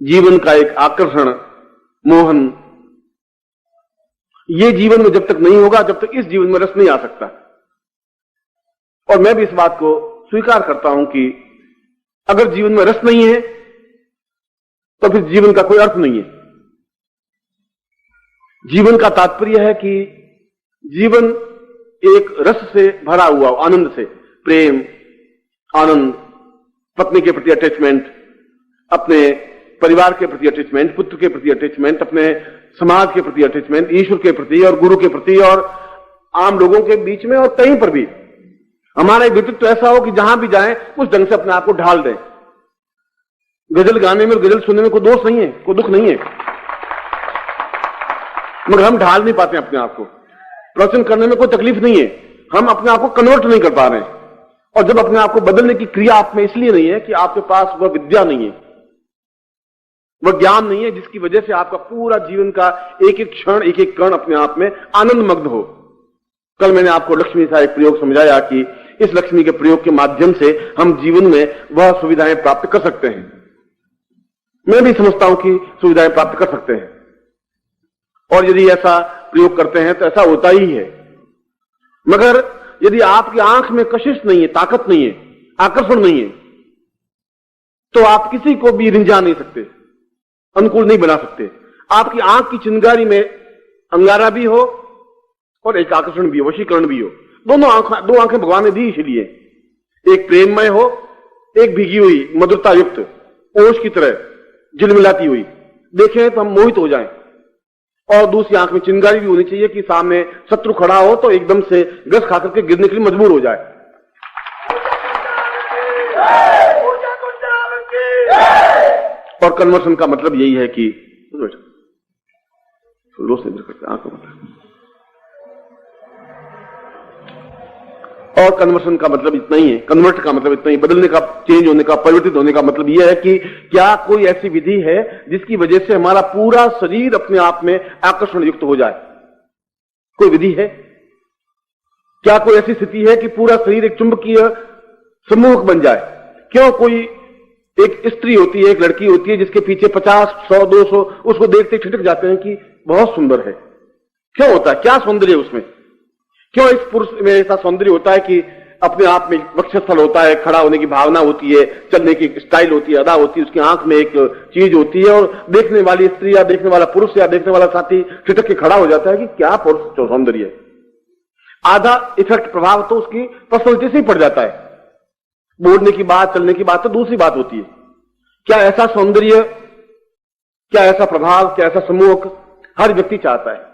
जीवन का एक आकर्षण, मोहन, ये जीवन में जब तक नहीं होगा, जब तक इस जीवन में रस नहीं आ सकता। और मैं भी इस बात को स्वीकार करता हूं कि अगर जीवन में रस नहीं है तो फिर जीवन का कोई अर्थ नहीं है। जीवन का तात्पर्य है कि जीवन एक रस से भरा हुआ, आनंद से, प्रेम, आनंद, पत्नी के प्रति अटैचमेंट, अपने परिवार के प्रति अटैचमेंट, पुत्र के प्रति अटैचमेंट, अपने समाज के प्रति अटैचमेंट, ईश्वर के प्रति और गुरु के प्रति और आम लोगों के बीच में और कहीं पर भी हमारा एक व्यक्तित्व ऐसा हो कि जहां भी जाएं उस ढंग से अपने आप को ढाल दें। गजल गाने में और गजल सुनने में कोई दोष नहीं है, कोई दुख नहीं है, मगर हम ढाल नहीं पाते अपने आप को। प्रवचन करने में कोई तकलीफ नहीं है, हम अपने आप को कन्वर्ट नहीं कर पा रहे हैं। और जब अपने आप को बदलने की क्रिया आप में इसलिए नहीं है कि आपके पास वह विद्या नहीं है, वह ज्ञान नहीं है जिसकी वजह से आपका पूरा जीवन का एक एक क्षण, एक एक कण अपने आप में आनंदमग्न हो। कल मैंने आपको लक्ष्मी का एक प्रयोग समझाया कि इस लक्ष्मी के प्रयोग के माध्यम से हम जीवन में वह सुविधाएं प्राप्त कर सकते हैं। मैं भी समझता हूं कि सुविधाएं प्राप्त कर सकते हैं, और यदि ऐसा प्रयोग करते हैं तो ऐसा होता ही है। मगर यदि आपकी आंख में कशिश नहीं है, ताकत नहीं है, आकर्षण नहीं है, तो आप किसी को भी रिंझा नहीं सकते, अनुकूल नहीं बना सकते। आपकी आंख की चिंगारी में अंगारा भी हो और एक आकर्षण भी हो, वशीकरण भी हो। दो आंखें भगवान ने दी इसलिए, एक प्रेममय हो, एक भीगी हुई मधुरता युक्त ओश की तरह झिलमिलाती हुई, देखें तो हम मोहित हो जाएं। और दूसरी आंख में चिंगारी भी होनी चाहिए कि सामने शत्रु खड़ा हो तो एकदम से गस खाकर के गिरने के लिए मजबूर हो जाए। और कन्वर्सन का मतलब यही है कि और कन्वर्सन का मतलब इतना ही है, कन्वर्ट का मतलब इतना ही, बदलने का, चेंज होने का, परिवर्तित होने का मतलब यह है कि क्या कोई ऐसी विधि है जिसकी वजह से हमारा पूरा शरीर अपने आप में आकर्षण युक्त हो जाए? कोई विधि है? क्या कोई ऐसी स्थिति है कि पूरा शरीर एक चुंबकीय समूह बन जाए? क्यों कोई एक स्त्री होती है, एक लड़की होती है जिसके पीछे 50, 100, 200 उसको देखते छिटक जाते हैं कि बहुत सुंदर है। क्यों होता है? क्या सौंदर्य उसमें? क्यों इस पुरुष में ऐसा सौंदर्य होता है कि अपने आप में वक्षस्थल होता है, खड़ा होने की भावना होती है, चलने की स्टाइल होती है, अदा होती है, उसकी आंख में एक चीज होती है, और देखने वाली स्त्री या देखने वाला पुरुष या देखने वाला साथी छिटक के खड़ा हो जाता है कि क्या पुरुष सौंदर्य है। आधा इफेक्ट, प्रभाव तो उसकी पर्सनैलिटी से ही पड़ जाता है। बोलने की बात, चलने की बात तो दूसरी बात होती है। क्या ऐसा सौंदर्य, क्या ऐसा प्रभाव, क्या ऐसा समूह हर व्यक्ति चाहता है?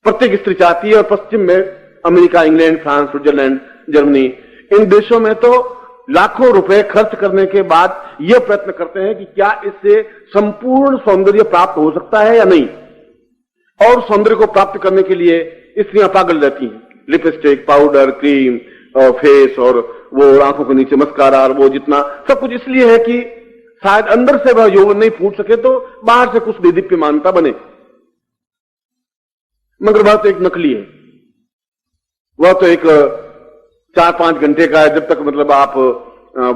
प्रत्येक स्त्री चाहती है। और पश्चिम में America, England, France, Switzerland, Germany, इन देशों में तो लाखों रुपए खर्च करने के बाद यह प्रयत्न करते हैं कि क्या इससे संपूर्ण सौंदर्य प्राप्त हो सकता है या नहीं। और सौंदर्य को प्राप्त करने के लिए स्त्रियां पागल रहती हैं, लिपस्टिक, पाउडर, क्रीम, फेस, और वो आंखों के नीचे मस्कारा, और वो जितना सब कुछ इसलिए है कि शायद अंदर से वह यौवन नहीं फूट सके तो बाहर से कुछ देदीप्यमानता बने। मगर वह तो एक नकली है, वह तो एक 4-5 घंटे का है। जब तक मतलब आप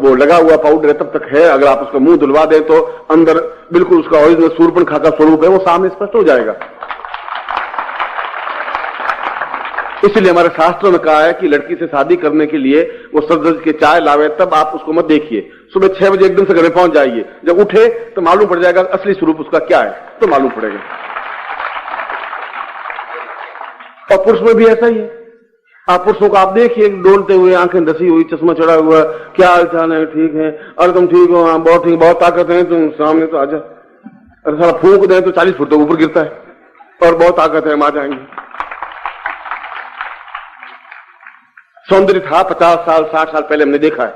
वो लगा हुआ पाउडर है तब तक है। अगर आप उसका मुंह धुलवा दें तो अंदर बिल्कुल उसका ओरिजिनल शूर्पणखा का स्वरूप है, वो सामने स्पष्ट हो जाएगा। इसलिए हमारे शास्त्रों में कहा है कि लड़की से शादी करने के लिए वो सज के चाय लावे, तब आप उसको मत देखिए। सुबह 6 बजे एकदम से घर में पहुंच जाइए, जब उठे तो मालूम पड़ जाएगा असली स्वरूप उसका क्या है, तो मालूम पड़ेगा। और पुरुष में भी ऐसा ही है। आप पुरुषों को आप देखिए, डोलते हुए, आंखें धसी हुई, चश्मा चढ़ा हुआ, क्या हाल चाल है, ठीक है, अरे तुम ठीक हो, हाँ बहुत ठीक, बहुत ताकत है, तुम सामने तो आजा। अरे सारा फूंक दें तो 40 फुट तक ऊपर गिरता है, और बहुत ताकत है, हम आ जाएंगे। सौंदर्य था 50 साल 60 साल पहले हमने देखा है।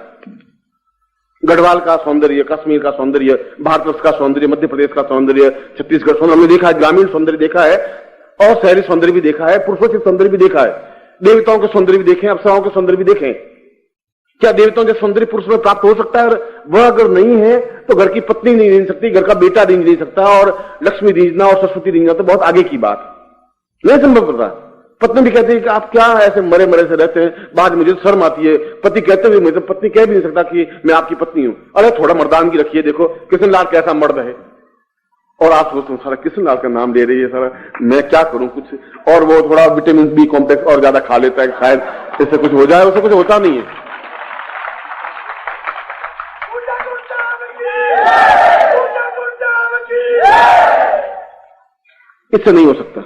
गढ़वाल का सौंदर्य, कश्मीर का सौंदर्य, भारतवर्ष का सौंदर्य, मध्य प्रदेश का सौंदर्य, छत्तीसगढ़ सौंदर्य हमने देखा है, ग्रामीण सौंदर्य देखा है, और शहरी सौंदर्य भी देखा है, पुरुषोचित सौंदर्य भी देखा है, देवताओं के सौंदर्य भी देखे, अप्सराओं के सौंदर्य भी देखे। क्या देवताओं के सौंदर्य पुरुष में प्राप्त हो सकता है? वह अगर नहीं है तो घर की पत्नी नहीं रिंझ सकती, घर का बेटा रिंझ नहीं सकता, और लक्ष्मी रिंझना और सरस्वती रिंझना तो बहुत आगे की बात, नहीं संभव करता। पत्नी भी कहती है कि आप क्या ऐसे मरे मरे से रहते हैं, बाद मुझे शर्म आती है। पति कहते हुए मुझे पत्नी कह भी नहीं सकता कि मैं आपकी पत्नी हूं। अरे थोड़ा मर्दानगी रखिए, देखो किशन लाल कैसा मर्द है। और आप सोचते हो सारा किशन लाल का नाम ले रही है, सारा मैं क्या करूं कुछ। और वो थोड़ा विटामिन बी कॉम्प्लेक्स और ज्यादा खा लेता है, शायद इससे कुछ हो जाए, उससे कुछ होता नहीं है। इससे नहीं हो सकता।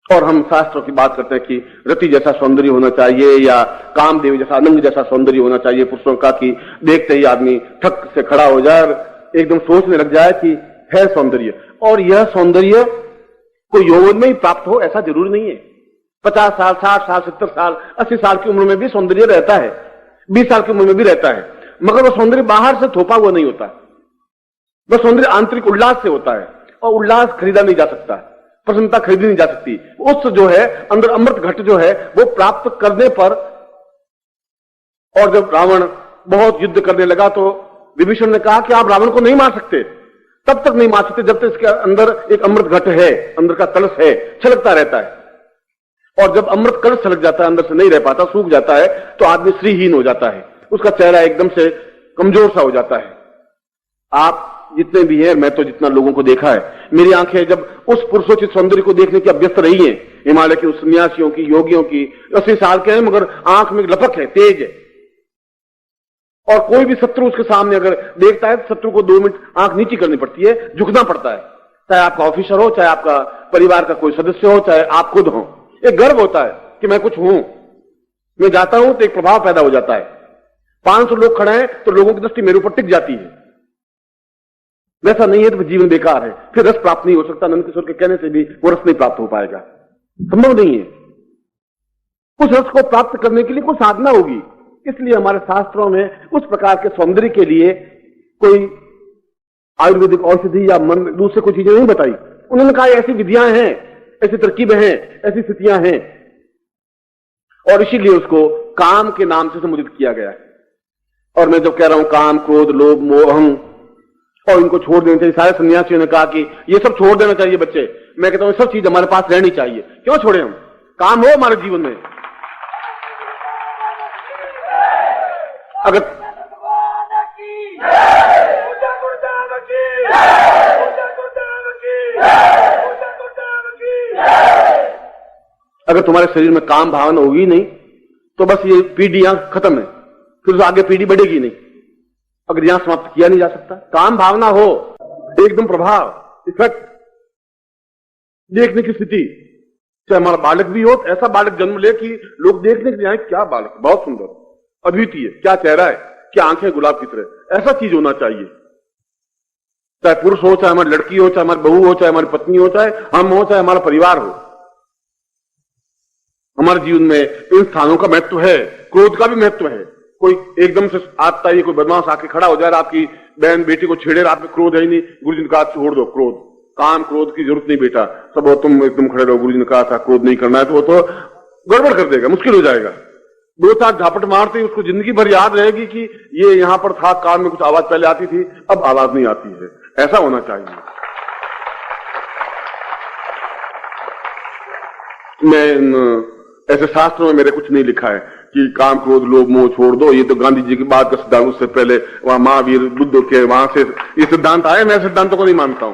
और हम शास्त्रों की बात करते हैं कि रति जैसा सौंदर्य होना चाहिए या कामदेव जैसा अनंग जैसा सौंदर्य होना चाहिए पुरुषों का, कि देखते ही आदमी ठक से खड़ा हो जाए और एकदम सोचने लग जाए कि है सौंदर्य। और यह सौंदर्य कोई यौवन में ही प्राप्त हो ऐसा जरूरी नहीं है। 50 साल, 60 साल, 70 साल, 80 साल की उम्र में भी सौंदर्य रहता है, 20 साल की उम्र में भी रहता है, मगर वह सौंदर्य बाहर से थोपा हुआ नहीं होता। वह सौंदर्य आंतरिक उल्लास से होता है, और उल्लास खरीदा नहीं जा सकता, प्रसन्नता खरीदी नहीं जा सकती। उस जो है अंदर अमृत घट जो है वो प्राप्त करने पर, और जब रावण बहुत युद्ध करने लगा तो विभीषण ने कहा कि आप रावण को नहीं मार सकते, तब तक नहीं मार सकते जब तक इसके अंदर एक अमृत घट है, अंदर का कलश है, छलकता रहता है। और जब अमृत कलश छलक जाता है, अंदर से नहीं रह पाता, सूख जाता है, तो आदमी श्रीहीन हो जाता है, उसका चेहरा एकदम से कमजोर सा हो जाता है। आप जितने भी हैं, मैं तो जितना लोगों को देखा है, मेरी आंखें जब उस पुरुषोचित सौंदर्य को देखने की अभ्यस्त रही हैं, हिमालय के उस सन्यासियों की, योगियों की, 80 साल के हैं मगर आंख में लपक है, तेज है। और कोई भी शत्रु उसके सामने अगर देखता है तो शत्रु को 2 मिनट आंख नीची करनी पड़ती है, झुकना पड़ता है, चाहे आपका ऑफिसर हो, चाहे आपका परिवार का कोई सदस्य हो, चाहे आप खुद हो। एक गर्व होता है कि मैं कुछ हूं, मैं जाता हूं तो एक प्रभाव पैदा हो जाता है। 500 लोग खड़े हैं तो लोगों की दृष्टि मेरे ऊपर टिक जाती है। वैसा नहीं है तो जीवन बेकार है, फिर रस प्राप्त नहीं हो सकता। नंद किशोर के कहने से भी वो रस नहीं प्राप्त हो पाएगा, संभव नहीं है। उस रस को प्राप्त करने के लिए कोई साधना होगी। इसलिए हमारे शास्त्रों में उस प्रकार के सौंदर्य के लिए कोई आयुर्वेदिक औषधि या दूसरे कोई चीजें नहीं बताई। उन्होंने कहा ऐसी विधियां हैं, ऐसी तरकीबें हैं, ऐसी स्थितियां हैं, और इसीलिए उसको काम के नाम से संबोधित किया गया है। और मैं जब कह रहा हूं काम, क्रोध, लोभ, मोह, अहं, और इनको छोड़ देना चाहिए, सारे सन्यासियों ने कहा कि ये सब छोड़ देना चाहिए बच्चे। मैं कहता हूं सब चीज हमारे पास रहनी चाहिए। क्यों छोड़े हम? काम हो हमारे जीवन में। अगर तुम्हारे शरीर में काम भावना होगी नहीं तो बस ये पीढ़ियां खत्म है, फिर तो आगे पीढ़ी बढ़ेगी नहीं। अगर यहां समाप्त किया नहीं जा सकता, काम भावना हो, एकदम प्रभाव, इफेक्ट, देखने की स्थिति, चाहे हमारा बालक भी हो, ऐसा बालक जन्म ले कि लोग देखने के लिए आए, क्या बालक, बहुत सुंदर, अद्वितीय, क्या चेहरा है, क्या आंखें गुलाब की तरह, ऐसा चीज होना चाहिए। चाहे पुरुष हो, चाहे हमारी लड़की हो, चाहे हमारी बहू हो, चाहे हमारी पत्नी हो, चाहे हम हो, चाहे हमारा परिवार हो। हमारे जीवन में इन स्थानों का महत्व है, क्रोध का भी महत्व है। कोई एकदम से आता ही कोई बदमाश आके खड़ा हो जाए, आपकी बहन बेटी को छेड़े, आप में क्रोध है ही नहीं, गुरुजी ने कहा छोड़ दो क्रोध, काम क्रोध की जरूरत नहीं बेटा, सब हो तुम एकदम खड़े रहो, गुरुजी ने कहा था क्रोध नहीं करना है, तो वो तो गड़बड़ कर देगा, मुश्किल हो जाएगा। 2-4 झापट मारते ही उसको जिंदगी भर याद रहेगी कि ये यहां पर था, कान में कुछ आवाज पहले आती थी, अब आवाज नहीं आती है। ऐसा होना चाहिए। मैं ऐसे शास्त्रों में मेरे कुछ नहीं लिखा है कि काम, क्रोध, लोभ, मोह छोड़ दो, ये तो गांधी जी की बात का सिद्धांत, उससे पहले वहां महावीर, बुद्ध के वहां से ये सिद्धांत आए। मैं सिद्धांतों को नहीं मानता हूं।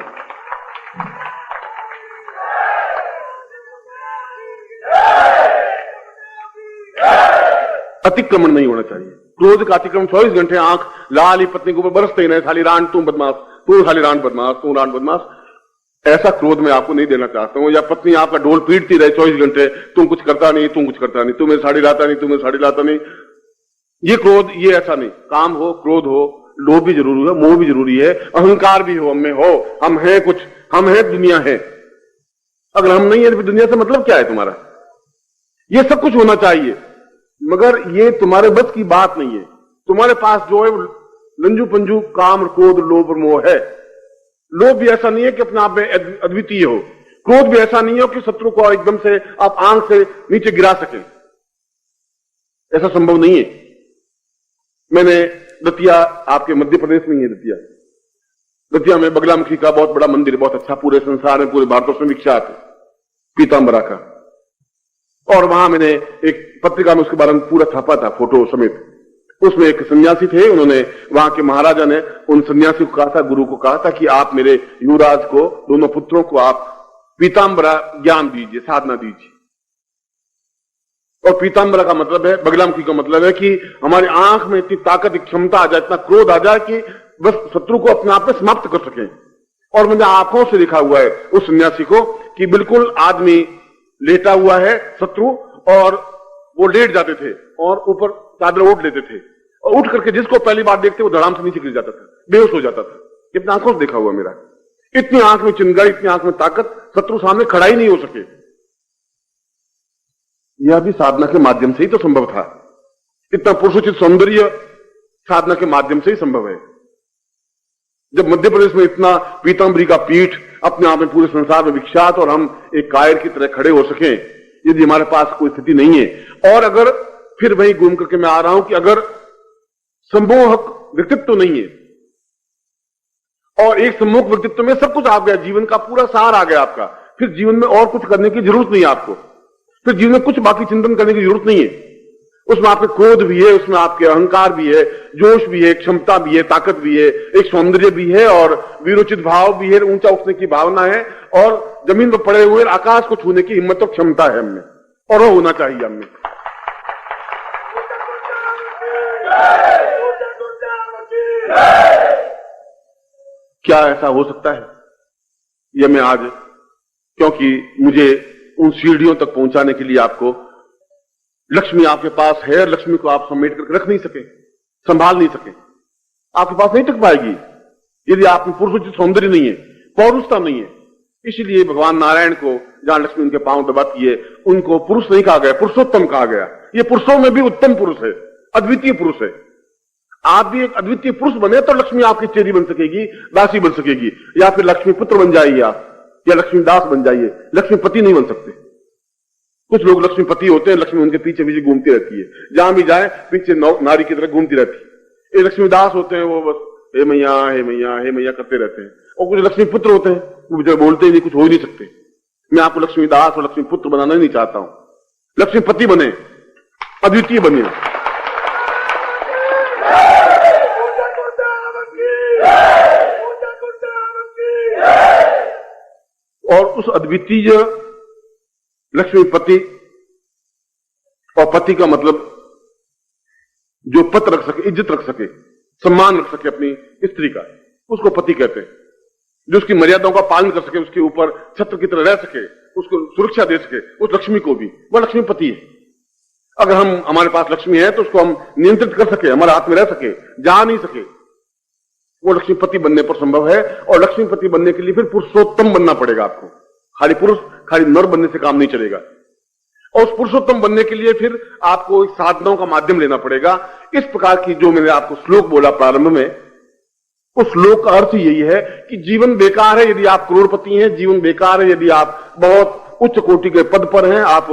अतिक्रमण नहीं होना चाहिए। क्रोध का अतिक्रमण 24 घंटे आंख लाल ही पत्नी के ऊपर बरसते ही नहीं, साली रान तू बदमाश, तू साली रान बदमाश, तू रान बदमाश, ऐसा क्रोध मैं आपको नहीं देना चाहता हूं। या पत्नी आपका डोल पीटती रहे 24 घंटे, तुम कुछ करता नहीं, तुम कुछ करता नहीं, तुम्हें साड़ी लाता नहीं, तुम्हें साड़ी लाता नहीं, ये क्रोध, ये ऐसा नहीं। काम हो, क्रोध हो, लोभ भी जरूरी है, मोह भी जरूरी है, अहंकार भी हो, हम में हो, हम हैं कुछ, हम हैं, दुनिया है। अगर हम नहीं है तो दुनिया से मतलब क्या है तुम्हारा? ये सब कुछ होना चाहिए, मगर ये तुम्हारे बस की बात नहीं है। तुम्हारे पास जो है लंजू पंजू काम, क्रोध, लोभ और मोह है। लोभ भी ऐसा नहीं है कि अपने आप में अद्वितीय हो, क्रोध भी ऐसा नहीं हो कि शत्रु को एकदम से आप आंख से नीचे गिरा सकें, ऐसा संभव नहीं है। मैंने दतिया, आपके मध्य प्रदेश में ही है दतिया में बगलामुखी का बहुत बड़ा मंदिर, बहुत अच्छा, पूरे संसार में, पूरे भारतवर्ष में विख्यात है, पीतांबरा का। और वहां मैंने एक पत्रिका में उसके बारे में पूरा छापा था, फोटो समेत। उसमें एक सन्यासी थे, उन्होंने, वहां के महाराजा ने उन सन्यासी को कहा था, गुरु को कहा था कि आप मेरे युवराज को, दोनों पुत्रों को आप पीतांबरा ज्ञान दीजिए, साधना दीजिए। और पीतांबरा का मतलब है, बगलामुखी का मतलब है कि हमारी आंख में इतनी ताकत, क्षमता आ जाए, इतना क्रोध आ जाए कि बस शत्रु को अपने आप में समाप्त कर सकें। और मैंने आंखों से देखा हुआ है उस सन्यासी को कि बिल्कुल आदमी लेटा हुआ है शत्रु, और वो लेट जाते थे और ऊपर चादर ओढ़ लेते थे, और उठ करके जिसको पहली बार देखते वो धड़ाम से नीचे गिर जाता था, बेहोश हो जाता था। इतना आंखों से देखा हुआ मेरा। इतनी आंख में चिंगारी, इतनी आंख में ताकत, शत्रु सामने खड़ा ही नहीं हो सके। यह भी साधना के माध्यम से ही तो संभव था। इतना पुरुषोचित सौंदर्य साधना के माध्यम से ही संभव है। जब मध्य प्रदेश में इतना पीतांबरी का पीठ अपने आप में पूरे संसार में विख्यात, और हम एक कायर की तरह खड़े हो सकें, यदि हमारे पास कोई स्थिति नहीं है, और अगर फिर वही घूम करके मैं आ रहा हूं कि अगर सम्मोहक व्यक्तित्व नहीं है, और एक सम्मोहक व्यक्तित्व में सब कुछ आ गया, जीवन का पूरा सार आ गया आपका, फिर जीवन में और कुछ करने की जरूरत नहीं है आपको, फिर जीवन में कुछ बाकी चिंतन करने की जरूरत नहीं है। उसमें आपके क्रोध भी है, उसमें आपके अहंकार भी है, जोश भी है, क्षमता भी है, ताकत भी है, एक सौंदर्य भी है, और वीरोचित भाव भी है, ऊंचा उठने की भावना है, और जमीन पर पड़े हुए आकाश को छूने की हिम्मत और क्षमता है हमने, और वो होना चाहिए हमने। क्या ऐसा हो सकता है? यह मैं आज, क्योंकि मुझे उन सीढ़ियों तक पहुंचाने के लिए आपको, लक्ष्मी आपके पास है, लक्ष्मी को आप समेट करके रख नहीं सके, संभाल नहीं सके, आपके पास नहीं टिक पाएगी यदि आप में पुरुषोचित सौंदर्य नहीं है, पौरुषता नहीं है। इसलिए भगवान नारायण को, जहां लक्ष्मी उनके पांव दबाती है, उनको पुरुष नहीं कहा गया, पुरुषोत्तम कहा गया। ये पुरुषों में भी उत्तम पुरुष है, अद्वितीय पुरुष है। आप भी एक अद्वितीय पुरुष बने तो लक्ष्मी आपकी चेरी बन सकेगी, दासी बन सकेगी, या फिर लक्ष्मी पुत्र बन जाइए आप, या लक्ष्मी दास बन जाइए, लक्ष्मीपति नहीं बन सकते। कुछ लोग लक्ष्मीपति होते हैं, लक्ष्मी उनके पीछे पीछे घूमती रहती है, जहां भी जाए पीछे नारी की तरह घूमती रहती है। ये लक्ष्मीदास होते हैं, वो बस हे मैया हे मैया हे मैया करते रहते हैं। और कुछ लक्ष्मी पुत्र होते हैं, वो बेचारे बोलते ही नहीं, कुछ हो ही नहीं सकते। मैं आपको लक्ष्मीदास और लक्ष्मी पुत्र बनाना ही नहीं चाहता हूं। लक्ष्मीपति बने, अद्वितीय बने। और उस अद्वितीय लक्ष्मीपति, और पति का मतलब जो पद रख सके, इज्जत रख सके, सम्मान रख सके अपनी स्त्री का, उसको पति कहते हैं। जो उसकी मर्यादाओं का पालन कर सके, उसके ऊपर छत्र की तरह रह सके, उसको सुरक्षा दे सके, उस लक्ष्मी को भी, वह लक्ष्मीपति है। अगर हम, हमारे पास लक्ष्मी है तो उसको हम नियंत्रित कर सके, हमारे हाथ में रह सके, जा नहीं सके, वो लक्ष्मीपति बनने पर संभव है। और लक्ष्मीपति बनने के लिए फिर पुरुषोत्तम बनना पड़ेगा आपको। खाली पुरुष, खाली नर बनने से काम नहीं चलेगा। और उस पुरुषोत्तम बनने के लिए फिर आपको साधनाओं का माध्यम लेना पड़ेगा। इस प्रकार की जो मैंने आपको श्लोक बोला प्रारंभ में, उस श्लोक का अर्थ यही है कि जीवन बेकार है यदि आप करोड़पति हैं, जीवन बेकार है यदि आप बहुत उच्च कोटि के पद पर हैं, आप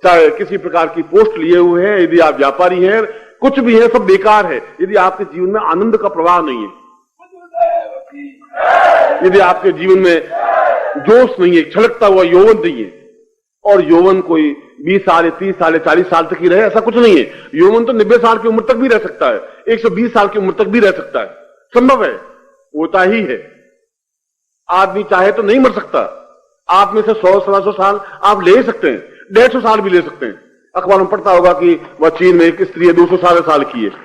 चाहे किसी प्रकार की पोस्ट लिए हुए हैं, यदि आप व्यापारी हैं, कुछ भी है, सब बेकार है यदि आपके जीवन में आनंद का प्रवाह नहीं है, यदि आपके जीवन में जोश नहीं है, छलकता हुआ यौवन नहीं है। और यौवन कोई 20 साल, 30 साल, 40 साल तक ही रहे, ऐसा कुछ नहीं है। यौवन तो 90 साल की उम्र तक भी रह सकता है, 120 साल की उम्र तक भी रह सकता है, संभव है, होता ही है। आदमी चाहे तो नहीं मर सकता। आप में से 100-125 साल आप ले सकते हैं, 150 साल भी ले सकते हैं। अखबार में पढ़ता होगा कि वह चीन में एक स्त्री है 200 साल की है।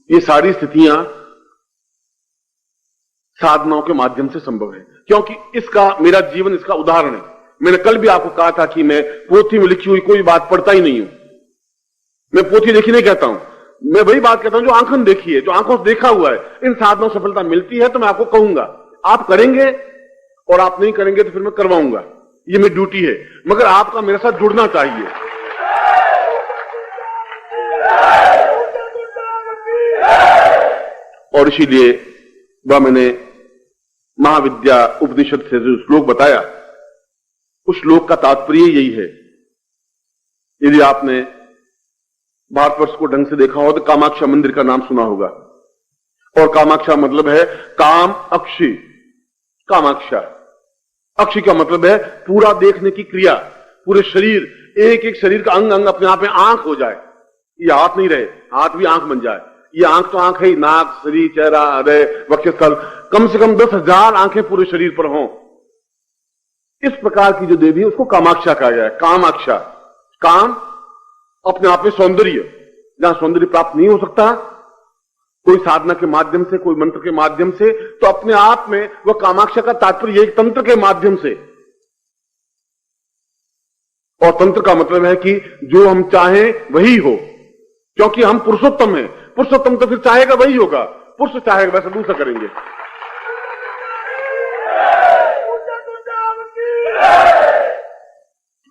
ये सारी स्थितियां साधनाओं के माध्यम से संभव है, क्योंकि इसका, मेरा जीवन इसका उदाहरण है। मैंने कल भी आपको कहा था कि मैं पोथी में लिखी हुई कोई बात पढ़ता ही नहीं हूं। मैं पोथी देखी नहीं कहता हूं, मैं वही बात कहता हूं जो आंखों ने देखी है, जो आंखों से देखा हुआ है। इन साधनों से सफलता मिलती है तो मैं आपको कहूंगा, आप करेंगे, और आप नहीं करेंगे तो फिर मैं करवाऊंगा, ये मेरी ड्यूटी है। मगर आपका मेरे साथ जुड़ना चाहिए। और इसीलिए वह मैंने महाविद्या उपनिषद से जो श्लोक बताया, उस श्लोक का तात्पर्य यही है। यदि आपने भारतवर्ष को ढंग से देखा हो तो कामाक्षा मंदिर का नाम सुना होगा। और कामाक्षा मतलब है काम अक्षी, कामाक्षा। अक्षी का मतलब है पूरा देखने की क्रिया, पूरे शरीर, एक एक शरीर का अंग अंग अपने आप में आंख हो जाए। ये हाथ नहीं रहे, हाथ भी आंख बन जाए। ये आंख तो आंख है ही, नाक, शरीर, चेहरा, हृदय, वक्षस्थल, कम से कम 10,000 आंखें पूरे शरीर पर हों। इस प्रकार की जो देवी है उसको कामाक्षा कहा गया है। कामाक्षा, काम अपने आप में सौंदर्य, जहां सौंदर्य प्राप्त नहीं हो सकता कोई साधना के माध्यम से, कोई मंत्र के माध्यम से, तो अपने आप में वह कामाक्षा का तात्पर्य एक तंत्र के माध्यम से। और तंत्र का मतलब है कि जो हम चाहें वही हो, क्योंकि हम पुरुषोत्तम हैं। पुरुषोत्तम तो फिर चाहेगा वही होगा, पुरुष चाहेगा वैसा दूसरा करेंगे।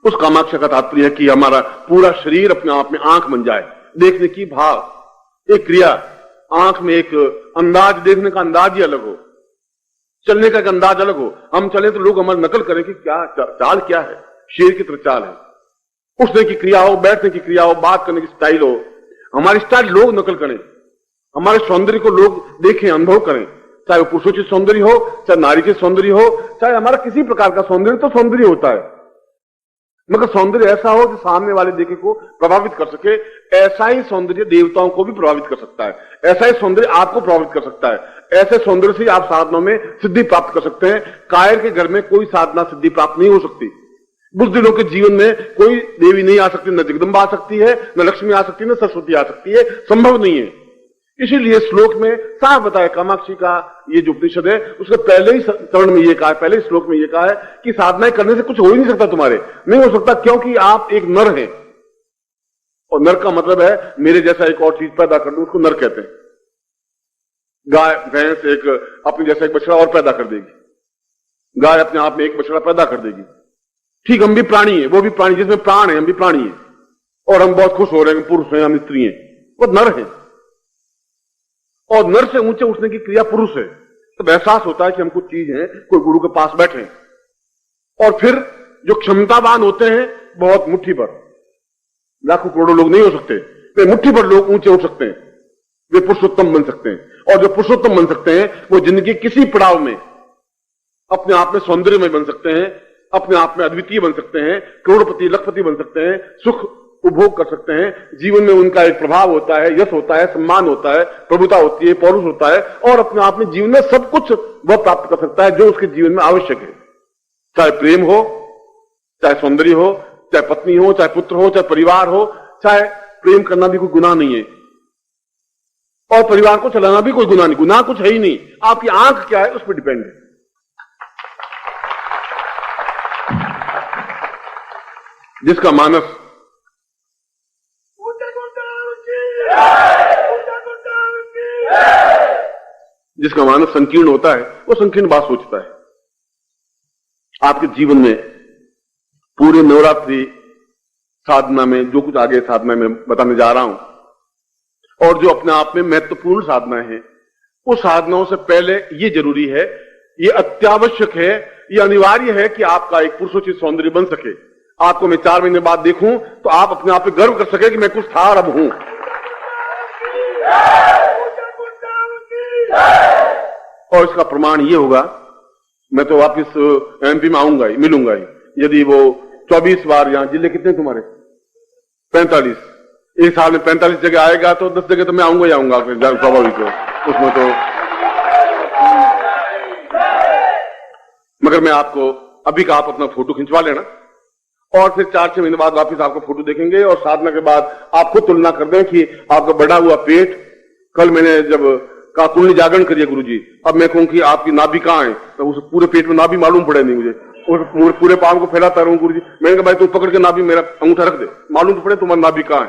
उस कामाक्षा का तात्पर्य है कि हमारा पूरा शरीर अपने आप में आंख बन जाए, देखने की भाव, एक क्रिया, आंख में एक अंदाज, देखने का अंदाज ही अलग हो, चलने का एक अंदाज अलग हो। हम चले तो लोग हमारी नकल करें कि क्या चाल क्या है, शेर की तरह चाल है। उठने की क्रिया हो, बैठने की क्रिया हो, बात करने की स्टाइल हो, हमारी स्टाइल लोग नकल करें, हमारे सौंदर्य को लोग देखें, अनुभव करें, चाहे वो पुरुषोचित सौंदर्य हो, चाहे नारीचित सौंदर्य हो, चाहे हमारा किसी प्रकार का सौंदर्य, तो सौंदर्य होता है, मगर सौंदर्य ऐसा हो कि सामने वाले देखे को प्रभावित कर सके। ऐसा ही सौंदर्य देवताओं को भी प्रभावित कर सकता है, ऐसा ही सौंदर्य आपको प्रभावित कर सकता है। ऐसे सौंदर्य से आप साधना में सिद्धि प्राप्त कर सकते हैं। कायर के घर में कोई साधना सिद्धि प्राप्त नहीं हो सकती। बुद्धिलों के जीवन में कोई देवी नहीं आ सकती, न जगदम्बा आ सकती है, न लक्ष्मी आ सकती है, न सरस्वती आ सकती है, संभव नहीं है। इसीलिए श्लोक में साफ बताया, कामाक्षी का ये जो उपनिषद है उसके पहले ही चरण में ये कहा है, पहले श्लोक में ये कहा है कि साधनाएं करने से कुछ हो ही नहीं सकता, तुम्हारे नहीं हो सकता, क्योंकि आप एक नर हैं। और नर का मतलब है मेरे जैसा एक और चीज पैदा कर दूं, उसको नर कहते हैं। गाय भैंस एक अपने जैसा एक बछड़ा और पैदा कर देगी, गाय अपने आप में एक बछड़ा पैदा कर देगी। ठीक हम भी प्राणी है, वो भी प्राणी, जिसमें प्राण है हम भी प्राणी है, और हम बहुत खुश हो रहे हैं, पुरुष हैं, हम स्त्री हैं, वो नर है। और नर से ऊंचे उठने की क्रिया पुरुष है। तो एहसास होता है कि हम कुछ चीज हैं, कोई गुरु के पास बैठे हैं, और फिर जो क्षमतावान होते हैं बहुत मुट्ठी भर, लाखों करोड़ों लोग नहीं हो सकते, वे मुट्ठी भर लोग ऊंचे उठ सकते हैं, वे पुरुषोत्तम बन सकते हैं। और जो पुरुषोत्तम बन सकते हैं वो जिंदगी किसी पड़ाव में अपने आप में सौंदर्यमय बन सकते हैं, अपने आप में अद्वितीय बन सकते हैं, करोड़पति लखपति बन सकते हैं, सुख उपभोग कर सकते हैं। जीवन में उनका एक प्रभाव होता है, यश होता है, सम्मान होता है, प्रभुता होती है, पौरुष होता है, और अपने आप में जीवन में सब कुछ वह प्राप्त कर सकता है जो उसके जीवन में आवश्यक है। चाहे प्रेम हो, चाहे सौंदर्य हो, चाहे पत्नी हो, चाहे पुत्र हो, चाहे परिवार हो। चाहे प्रेम करना भी कोई गुनाह नहीं है, और परिवार को चलाना भी कोई गुनाह नहीं, गुनाह कुछ है ही नहीं। आपकी आंख क्या है उस पर डिपेंड है। जिसका मानस संकीर्ण होता है वो संकीर्ण बात सोचता है। आपके जीवन में पूरे नवरात्रि साधना में जो कुछ आगे साधना में बताने जा रहा हूं, और जो अपने आप में महत्वपूर्ण साधना है, उस साधनाओं से पहले ये जरूरी है, ये अत्यावश्यक है, ये अनिवार्य है कि आपका एक पुरुषोचित सौंदर्य बन सके। आपको मैं 4 महीने बाद देखूं तो आप अपने आप पे गर्व कर सके कि मैं कुछ था और अब हूं। और इसका प्रमाण ये होगा, मैं तो वापिस एमपी में आऊंगा ही, मिलूंगा ही, यदि वो 24 बार, यहां जिले कितने तुम्हारे 45, एक साल में 45 जगह आएगा तो 10 जगह तो मैं आऊंगा ही आऊंगा, स्वाभाविक है उसमें तो। मगर मैं आपको अभी का आप अपना फोटो खिंचवा लेना, और फिर 4-6 महीने बाद वापिस आपको फोटो देखेंगे, और साधना के बाद आपको तुलना कर दें कि आपका बढ़ा हुआ पेट, कल मैंने जब का कुंडली जागरण करिए गुरुजी, अब मैं कहूं कि आपकी नाभि कहां है, तो उस पूरे पेट में नाभि मालूम पड़े नहीं मुझे, और पूरे पांव को फैलाता रहूं गुरुजी। मैंने कहा भाई तू पकड़ के नाभि मेरा अंगूठा रख दे, मालूम तो पड़े तुम्हारा नाभि कहां है।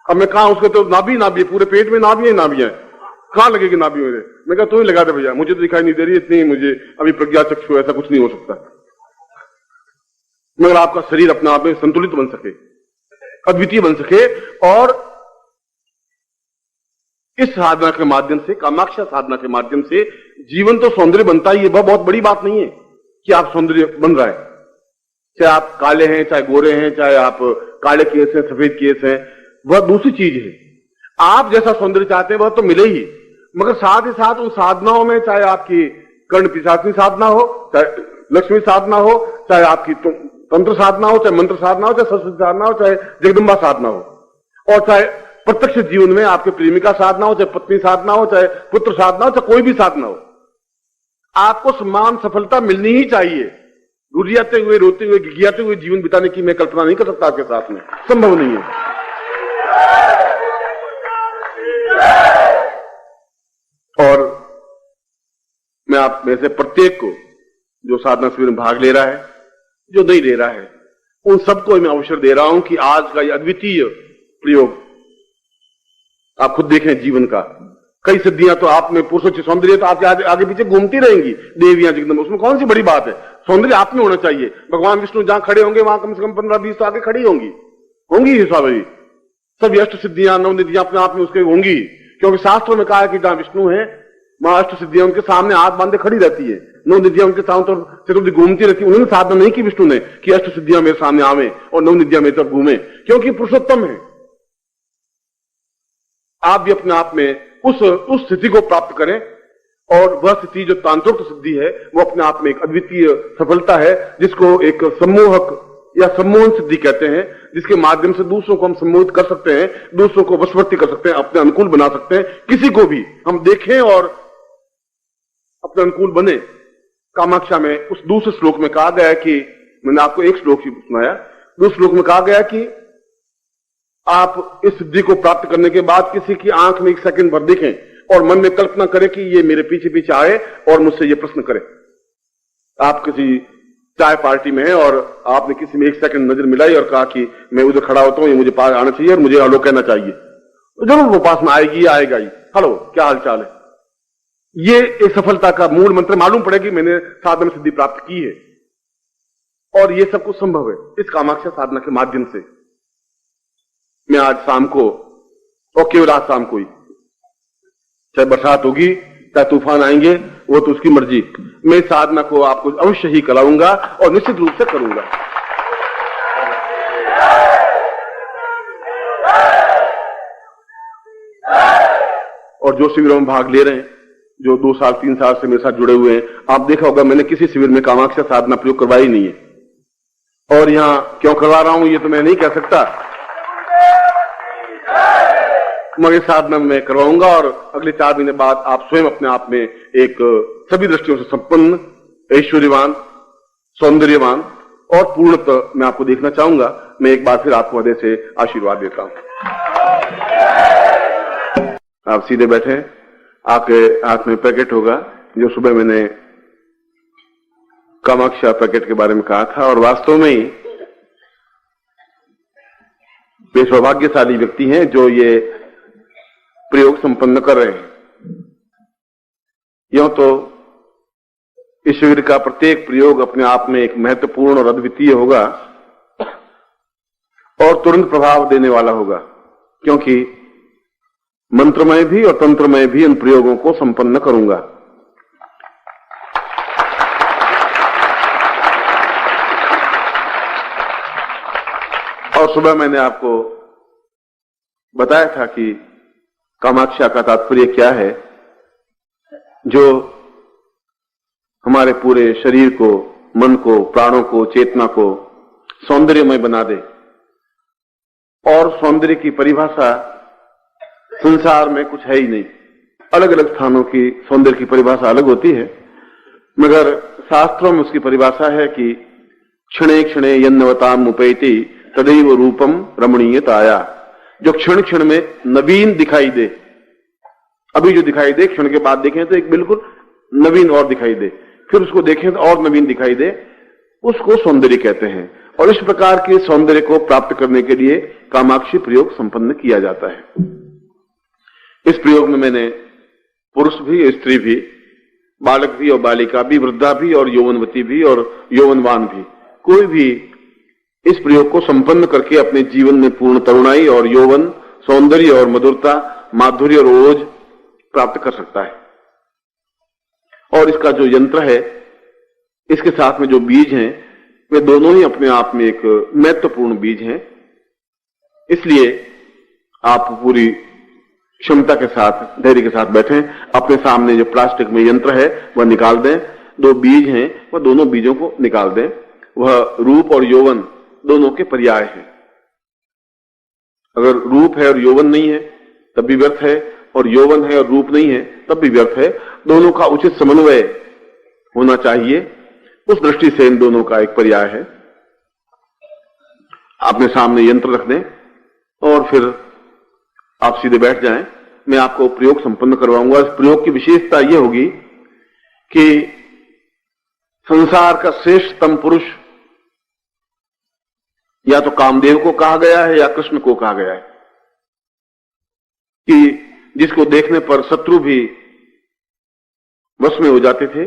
अब मैं कहा उसके तो नाभि नाभि पूरे पेट में नाभि है, कहां लगेगी नाभि मेरे। मैं कहा तू ही लगा दे भैया, मुझे तो दिखाई नहीं दे रही, इतनी मुझे अभी प्रज्ञा चक्षु, ऐसा कुछ नहीं हो सकता। मगर आपका शरीर अपने आप में संतुलित बन सके, अद्वितीय बन सके, और इस साधना के माध्यम से, कामाक्षा साधना के माध्यम से जीवन तो सौंदर्य बनता ही है। वह बहुत बड़ी बात नहीं है कि आप सौंदर्य बन रहा है, चाहे आप काले हैं, चाहे गोरे हैं, चाहे आप काले केस हैं, सफेद केस हैं, वह दूसरी चीज है। आप जैसा सौंदर्य चाहते हैं वह तो मिले ही, मगर साथ ही साथ उन साधनाओं में, चाहे आपकी कर्ण पिशाचिनी साधना हो, चाहे लक्ष्मी साधना हो, चाहे आपकी तंत्र साधना हो, चाहे मंत्र साधना हो, चाहे सरस्वती साधना हो, चाहे जगदम्बा साधना हो, और चाहे प्रत्यक्ष जीवन में आपके प्रेमिका साधना हो, चाहे पत्नी साधना हो, चाहे पुत्र साधना हो, चाहे कोई भी साधना हो, आपको सम्मान सफलता मिलनी ही चाहिए। गुरियाते हुए, रोते हुए, गिगियाते हुए जीवन बिताने की मैं कल्पना नहीं कर सकता आपके साथ में, संभव नहीं है। और मैं आप में से प्रत्येक को जो साधना शिविर में भाग ले रहा है, जो नहीं ले रहा है, उन सबको मैं अवसर दे रहा हूं कि आज का यह अद्वितीय प्रयोग आप खुद देखें जीवन का। कई सिद्धियां तो आप में, पुरुषोचित सौंदर्य तो आपके आगे पीछे घूमती रहेंगी, देवियां जगदम्बा, उसमें कौन सी बड़ी बात है? सौंदर्य आप में होना चाहिए। भगवान विष्णु जहां खड़े होंगे वहां कम से कम 15-20 तो आगे खड़ी होंगी ही स्वाभाविक। सभी अष्ट सिद्धियां, नव निधियां अपने आप में उसके होंगी, क्योंकि शास्त्रों में कहा है कि जहां विष्णु है वहां अष्ट सिद्धियां उनके सामने हाथ बांधे खड़ी रहती है, नव निधियां उनके चारों तरफ चतुर्थी घूमती रहती है। उन्होंने साधना नहीं की विष्णु ने कि अष्ट सिद्धियां मेरे सामने आवे और नव निधियां मेरी तरफ घूमे, क्योंकि पुरुषोत्तम है। आप भी अपने आप में उस स्थिति को प्राप्त करें, और वह स्थिति जो तांत्रिक सिद्धि है वो अपने आप में एक अद्वितीय सफलता है, जिसको एक सम्मोहक या सम्मोहन सिद्धि कहते हैं, जिसके माध्यम से दूसरों को हम सम्मोहित कर सकते हैं, दूसरों को वशवर्ती कर सकते हैं, अपने अनुकूल बना सकते हैं। किसी को भी हम देखें और अपने अनुकूल बने। कामाक्षा में उस दूसरे श्लोक में कहा गया है कि, मैंने आपको एक श्लोक ही सुनाया, दूसरे श्लोक में कहा गया कि आप इस सिद्धि को प्राप्त करने के बाद किसी की आंख में 1 सेकंड भर देखें और मन में कल्पना करें कि ये मेरे पीछे पीछे आए और मुझसे ये प्रश्न करे। आप किसी चाय पार्टी में है और आपने किसी में 1 सेकंड नजर मिलाई और कहा कि मैं उधर खड़ा होता हूं, ये मुझे पास आना चाहिए और मुझे हेलो कहना चाहिए, तो जरूर वो पास में आएगी, आएगा ही। हेलो, क्या हाल चाल है? ये एक सफलता का मूल मंत्र। मालूम पड़ेगी मैंने साधना सिद्धि प्राप्त की है, और ये सब कुछ संभव है इस कामाक्षा साधना के माध्यम से। मैं आज शाम को, और केवल आज शाम को ही, चाहे बरसात होगी चाहे तूफान आएंगे, वो तो उसकी मर्जी, मैं इस साधना को आपको अवश्य ही कराऊंगा और निश्चित रूप से करूंगा। और जो शिविरों में भाग ले रहे हैं, जो 2 साल 3 साल से मेरे साथ जुड़े हुए हैं, आप देखा होगा मैंने किसी शिविर में कामाक्षा साधना प्रयोग करवाई नहीं है। और यहां क्यों करवा रहा हूं ये तो मैं नहीं कह सकता, मगर साधना में करवाऊंगा, और अगले 4 महीने बाद आप स्वयं अपने आप में एक सभी दृष्टियों से संपन्न, ऐश्वर्यवान, सौंदर्यवान और पूर्णतः मैं आपको देखना चाहूंगा। मैं एक बार फिर आपको हृदय से आशीर्वाद देता हूं। आप सीधे बैठे, आपके हाथ में पैकेट होगा जो सुबह मैंने कामाक्षा पैकेट के बारे में कहा था, और वास्तव में ही वे सौभाग्यशाली व्यक्ति हैं जो ये प्रयोग संपन्न कर रहे हैं। यूं तो इस शिविर का प्रत्येक प्रयोग अपने आप में एक महत्वपूर्ण और अद्वितीय होगा और तुरंत प्रभाव देने वाला होगा, क्योंकि मंत्रमय भी और तंत्रमय भी इन प्रयोगों को संपन्न करूंगा। और सुबह मैंने आपको बताया था कि कामाक्षा का तात्पर्य क्या है, जो हमारे पूरे शरीर को, मन को, प्राणों को, चेतना को सौंदर्यमय बना दे। और सौंदर्य की परिभाषा संसार में कुछ है ही नहीं। अलग अलग स्थानों की सौंदर्य की परिभाषा अलग होती है, मगर शास्त्रों में उसकी परिभाषा है कि क्षणे क्षणे यन्नवताम उपैति तदैव रूपम रमणीयताया। जो क्षण क्षण में नवीन दिखाई दे, अभी जो दिखाई दे क्षण के बाद देखें तो एक बिल्कुल नवीन और दिखाई दे, फिर उसको देखें तो और नवीन दिखाई दे, उसको सौंदर्य कहते हैं। और इस प्रकार के सौंदर्य को प्राप्त करने के लिए कामाक्षी प्रयोग संपन्न किया जाता है। इस प्रयोग में मैंने पुरुष भी, स्त्री भी, बालक भी और बालिका भी, वृद्धा भी और यौवनवती भी और यौवनवान भी, कोई भी इस प्रयोग को संपन्न करके अपने जीवन में पूर्ण तरुणाई और यौवन, सौंदर्य और मधुरता, माधुर्य और ओज प्राप्त कर सकता है। और इसका जो यंत्र है, इसके साथ में जो बीज हैं, वे दोनों ही अपने आप में एक महत्वपूर्ण बीज हैं। इसलिए आप पूरी क्षमता के साथ, धैर्य के साथ बैठें, अपने सामने जो प्लास्टिक में यंत्र है वह निकाल दें दो बीज हैं, वह दोनों बीजों को निकाल दें। वह रूप और यौवन दोनों के पर्याय हैं। अगर रूप है और यौवन नहीं है तब भी व्यर्थ है, और यौवन है और रूप नहीं है तब भी व्यर्थ है। दोनों का उचित समन्वय होना चाहिए, उस दृष्टि से इन दोनों का एक पर्याय है। अपने सामने यंत्र रख दें और फिर आप सीधे बैठ जाएं। मैं आपको प्रयोग संपन्न करवाऊंगा। इस प्रयोग की विशेषता यह होगी कि संसार का श्रेष्ठतम पुरुष या तो कामदेव को कहा गया है या कृष्ण को कहा गया है, कि जिसको देखने पर शत्रु भी वश में हो जाते थे,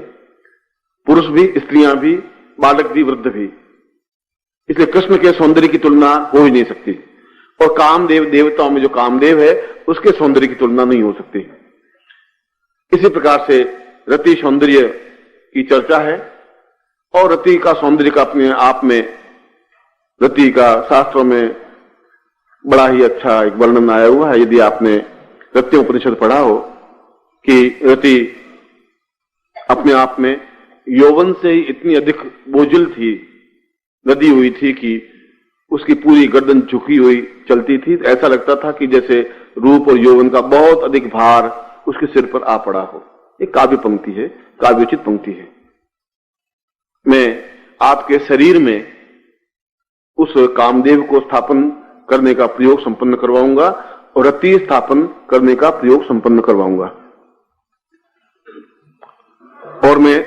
पुरुष भी, स्त्रियां भी, बालक भी, वृद्ध भी। इसलिए कृष्ण के सौंदर्य की तुलना हो ही नहीं सकती, और कामदेव, देवताओं में जो कामदेव है उसके सौंदर्य की तुलना नहीं हो सकती। इसी प्रकार से रति सौंदर्य की चर्चा है, और रति का सौंदर्य का अपने आप में, रति का शास्त्रों में बड़ा ही अच्छा एक वर्णन आया हुआ है। यदि आपने रति उपनिषद पढ़ा हो कि रति अपने आप में यौवन से ही इतनी अधिक बोझिल थी, लदी हुई थी कि उसकी पूरी गर्दन झुकी हुई चलती थी। ऐसा लगता था कि जैसे रूप और यौवन का बहुत अधिक भार उसके सिर पर आ पड़ा हो। एक काव्य पंक्ति है, काव्योचित पंक्ति है। मैं आपके शरीर में उस कामदेव को स्थापन करने का प्रयोग संपन्न करवाऊंगा और रति स्थापन करने का प्रयोग संपन्न करवाऊंगा। और मैं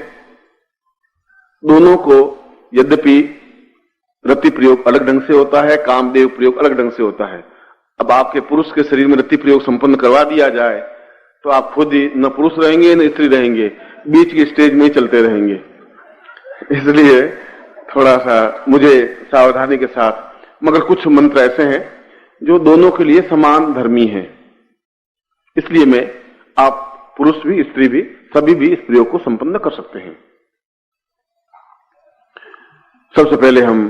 दोनों को, यद्यपि रति प्रयोग अलग ढंग से होता है, कामदेव प्रयोग अलग ढंग से होता है। अब आपके पुरुष के शरीर में रति प्रयोग संपन्न करवा दिया जाए तो आप खुद ही न पुरुष रहेंगे न स्त्री रहेंगे, बीच की स्टेज में ही चलते रहेंगे। इसलिए थोड़ा सा मुझे सावधानी के साथ, मगर कुछ मंत्र ऐसे हैं जो दोनों के लिए समान धर्मी हैं, इसलिए मैं, आप पुरुष भी स्त्री भी सभी भी इस प्रयोग को संपन्न कर सकते हैं। सबसे पहले हम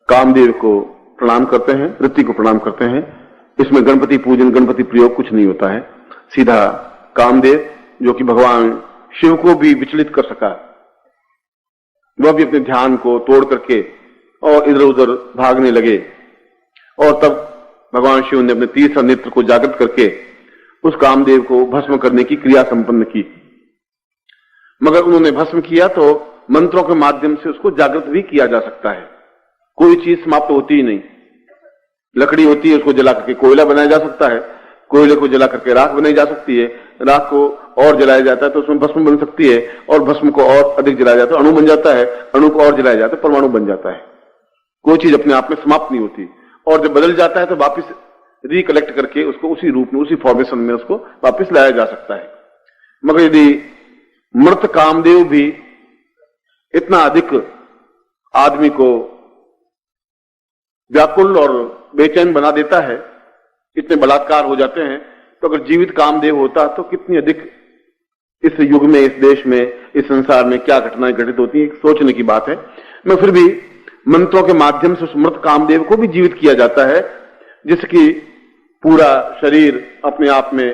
कामदेव को प्रणाम करते हैं, रति को प्रणाम करते हैं। इसमें गणपति पूजन, गणपति प्रयोग कुछ नहीं होता है। सीधा कामदेव, जो कि भगवान शिव को भी विचलित कर सका, वह भी अपने ध्यान को तोड़ करके और इधर उधर भागने लगे, और तब भगवान शिव ने अपने तीसरा नेत्र को जागृत करके उस कामदेव को भस्म करने की क्रिया संपन्न की। मगर उन्होंने भस्म किया तो मंत्रों के माध्यम से उसको जागृत भी किया जा सकता है। कोई चीज समाप्त होती ही नहीं। लकड़ी होती है, उसको जला करके कोयला बनाया जा सकता है, कोयले को जला करके राख बनाई जा सकती है, राख को और जलाया जाता है तो उसमें भस्म बन सकती है, और भस्म को और अधिक जलाया जाता है अणु बन जाता है, अणु को और जलाया जाता है परमाणु बन जाता है। कोई चीज अपने आप में समाप्त नहीं होती, और जब बदल जाता है तो वापिस रिकलेक्ट करके उसको उसी रूप में, उसी फॉर्मेशन में उसको वापिस लाया जा सकता है। मगर यदि मृत कामदेव भी इतना अधिक आदमी को व्याकुल और बेचैन बना देता है, इतने बलात्कार हो जाते हैं, तो अगर जीवित कामदेव होता तो कितनी अधिक इस युग में, इस देश में, इस संसार में क्या घटनाएं घटित होती है, सोचने की बात है। मैं फिर भी मंत्रों के माध्यम से उस मृत कामदेव को भी जीवित किया जाता है, जिसकी पूरा शरीर अपने आप में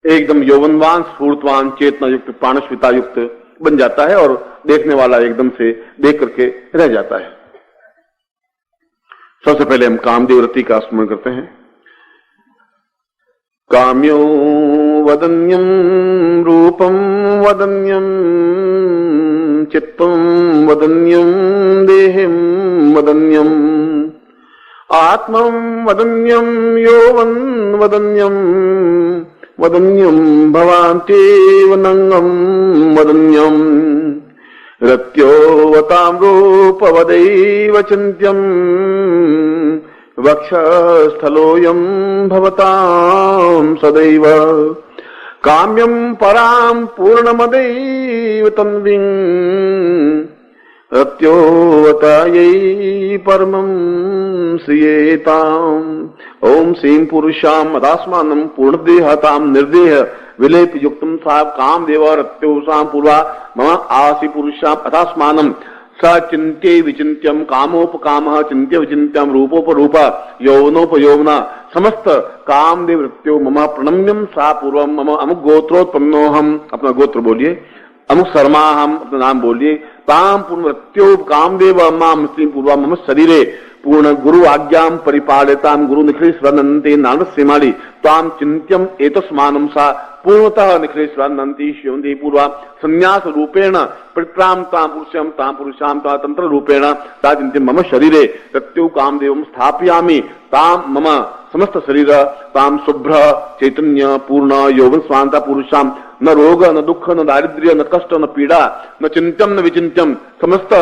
एकदम यौवनवान, स्फूर्तवान, चेतना युक्त, प्राणस्विता युक्त बन जाता है, और देखने वाला एकदम से देख करके रह जाता है। सबसे पहले हम कामदेव रति का स्मरण करते हैं। काम्यो वदन्यम रूपम वदन्यम चित्तम वदन्यम देहम वदन्यम आत्मम वदन्यम यौवन वदन्यम वदन्यम भवान्तेव नंगम वदन्यम रत्योवतां रूपवदैव चिन्त्यम वक्षस्थलोऽयं भवतां सदैव काम्यं परां पूर्णमदैव तन्वीं रत्योवतायै परमं श्रियेताम्। ओम श्रीं पुरुषां मदास्मानं पूर्णदेहतां निर्देह विलेप युक्तम सा कामदेव रत्योसां पूर्वा मम आसि पुरुषां अथास्मानं स चिन्त्ये विचिन्त्यम कामोपकामः चिन्त्य विचिन्त्यम रूपोपरूप यौवनोपयौवना समस्त कामदेव रत्यो मम प्रणम्यम सा पूर्वम मम अमुक गोत्रोत्पन्नोहम। अपना गोत्र बोलिए। अमुक शर्मा, हम अपना नाम बोलिए। ताम पूर्णवृत्यो कामदेव माम स्त्रीम पूर्वा मम शरीरे पूर्ण गुरु आज्ञाम परिपालिताम गुरु निखिलेश्वरनंते नारद सेमाली ताम चिंत्यम एतस्मानम सा पूर्णतः निखिलेश्वरनंती शिवंती पूर्वा संन्यास रूपेण प्रतिप्राम ताम पुरुषाम तंत्र रूपेण ता चिंत्यम मम शरीरे प्रत्यो कामदेवम स्थापयामि ताम मम समस्त शरीर ताम शुभ्र चैतन्य पूर्ण यौवन स्वांता पुरुषाम न रोग न दुख न दारिद्र्य न कष्ट न पीड़ा न चिंत्यम न विचिंत्यम समस्त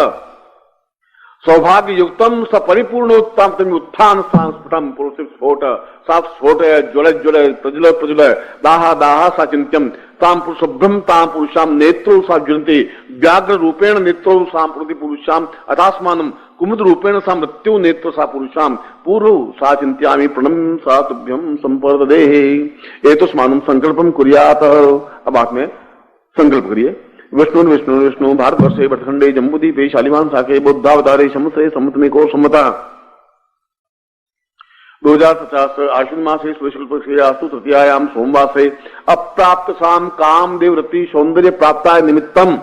सौभाग्य युक्तम स परिपूर्णोत्तम उत्थान स्थान स्फुटम पुरुष स्फोट सा स्फोट ज्वल ज्वल प्रज्वल प्रज्वल दाह दाह सा चिंत्यम ताम पुरुषभ्रम ताम पुरुषाम नेत्रो सा ज्वलते व्याघ्र रूपेण नेत्रो सा प्रति पुरुषाम अथास्मानम कुमुद रूपेण सा मृत्यु नेत्र सा पुरुषाम पूर्व सा चिंत्यामि प्रणम सा तुभ्यम संपर्ददे एतस्मानं संकल्पम कुर्यात। अब आप में संकल्प करिए। विष्णु विष्णु विष्णु भारतवर्षे भटखंडे जम्बूद्वीपे शालिवान शाखे बुद्धावतारे समुद्रे समुद्र को सम्मता 2050 आश्विन मासे शुक्ल आस्तु तृतीयायाम सोमवासे अप्राप्त साम कामदेव रति सौंदर्य प्राप्ताय निमित्तम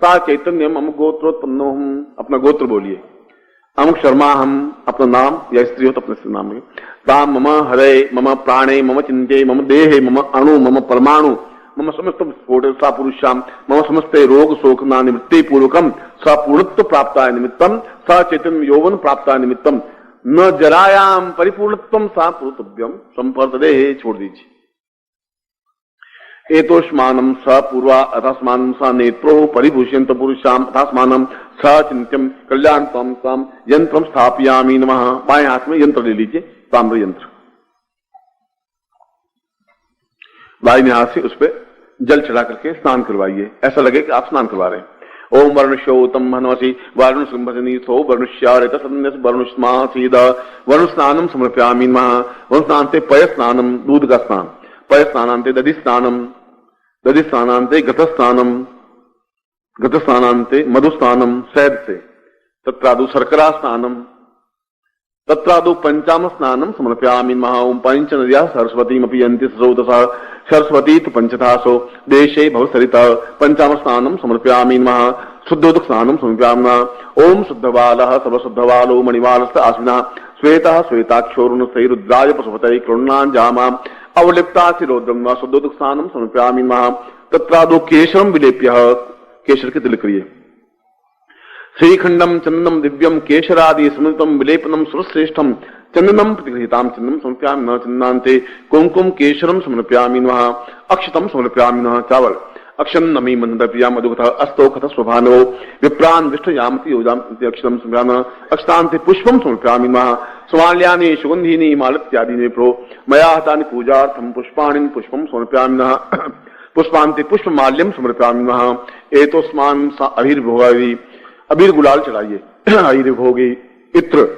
सा चैतन्य मम गोत्रोत्पन्नो हम। अपना गोत्र बोलिए। अमुक शर्मा, हम अपना नाम या स्त्री हो तो अपने नाम है। ताम मम हृदय मम प्राणे मम चिंते मम देहे मम अणु मम परमाणु मम समस्त स्फोट सा पुरुषाम मम समस्ते रोग शोक ना निवृत्ति पूर्वकम सा पूर्णत्व प्राप्ताय निमित्तम सा चैतन्य यौवन प्राप्ताय निमित्तम न जरायाम परिपूर्णत्वम सा पुरुतव्यम संपर्ददे। छोड़ दीजिए। एतोष्मानम स पूर्वा अथास्मानम सा नेत्रो परिभूषयन्त पुरुषाम अथास्मानम स चिंत्यम कल्याण तम यंत्रम स्थापयामि नमः। बाएं हाथ में यंत्र ले लीजिए, ताम्र यंत्र। दाहिने हाथ से उस पर जल चढ़ा करके स्नान करवाइए, ऐसा लगे कि आप स्नान करवा रहे हैं। ओम वर्णुष्योतम भनवसी वारुण संभजनीथो वर्णुष्यारेत सन्यस वर्णुष्मासीद वरुण स्नानम समर्पयामि नमः। वरुण स्नानते पय स्नानम, दूध का स्नान। पय स्नानांते दधि स्नानम, दधि स्नानांते गत स्नानम, गत स्नानांते मधु स्नानम शहद से। तत्रादु शर्करा स्नानम, तत्रादु पंचाम स्नानम समर्पयामि नमः। ओम पंच नद्या सरस्वतीमपि यन्ति स्रोतसा सरस्वती तो पंचतासो देशे भवसरिता पंचाम स्नानम समर्पयामि नमः। शुद्धोदक स्नानम समर्पयामि नमः। ओम शुद्धबालः सर्वशुद्धबालो मणिवालस्त आश्विनः श्वेतः श्वेताक्षोरुणस्थै रुद्राय पशुपतये कृण्णान् जामाम् अवलिप्ता शिरोद्रम व शुद्धोदक स्नानम समर्पयामि नमः। तत्रादो केशरम विलेप्य, केशर के तिलक करिए। श्रीखंडम चंदनम दिव्यम केशरादि स्मृतम विलेपनम सुरश्रेष्ठम चंदनम प्रतिगृहीताम चंदनम समर्पयामि नमः। चंदनान्ते कुंकुम केशरम समर्पयामि नमः। अक्षतम समर्पयामि नमः। चावल अक्षम नमी मंदप्रिया मधुकथ अस्तोखथ स्वभानो विप्रान विष्टयामति योजामति अक्षतम समर्पयामि नमः। अक्षतान्ते पुष्पम समर्पयामि नमः। स्वाल्यानि सुगंधीनि मालत्यादीनि प्रो मया हतानि पूजार्थम पुष्पाणि पुष्पम समर्पयामि नमः। पुष्पान्ते पुष्पमाल्यम समर्पयामि नमः। एतोस्मान् अभिर्भोगादि, अबीर गुलाल चढ़ाइए। अहिर भोगे इत्र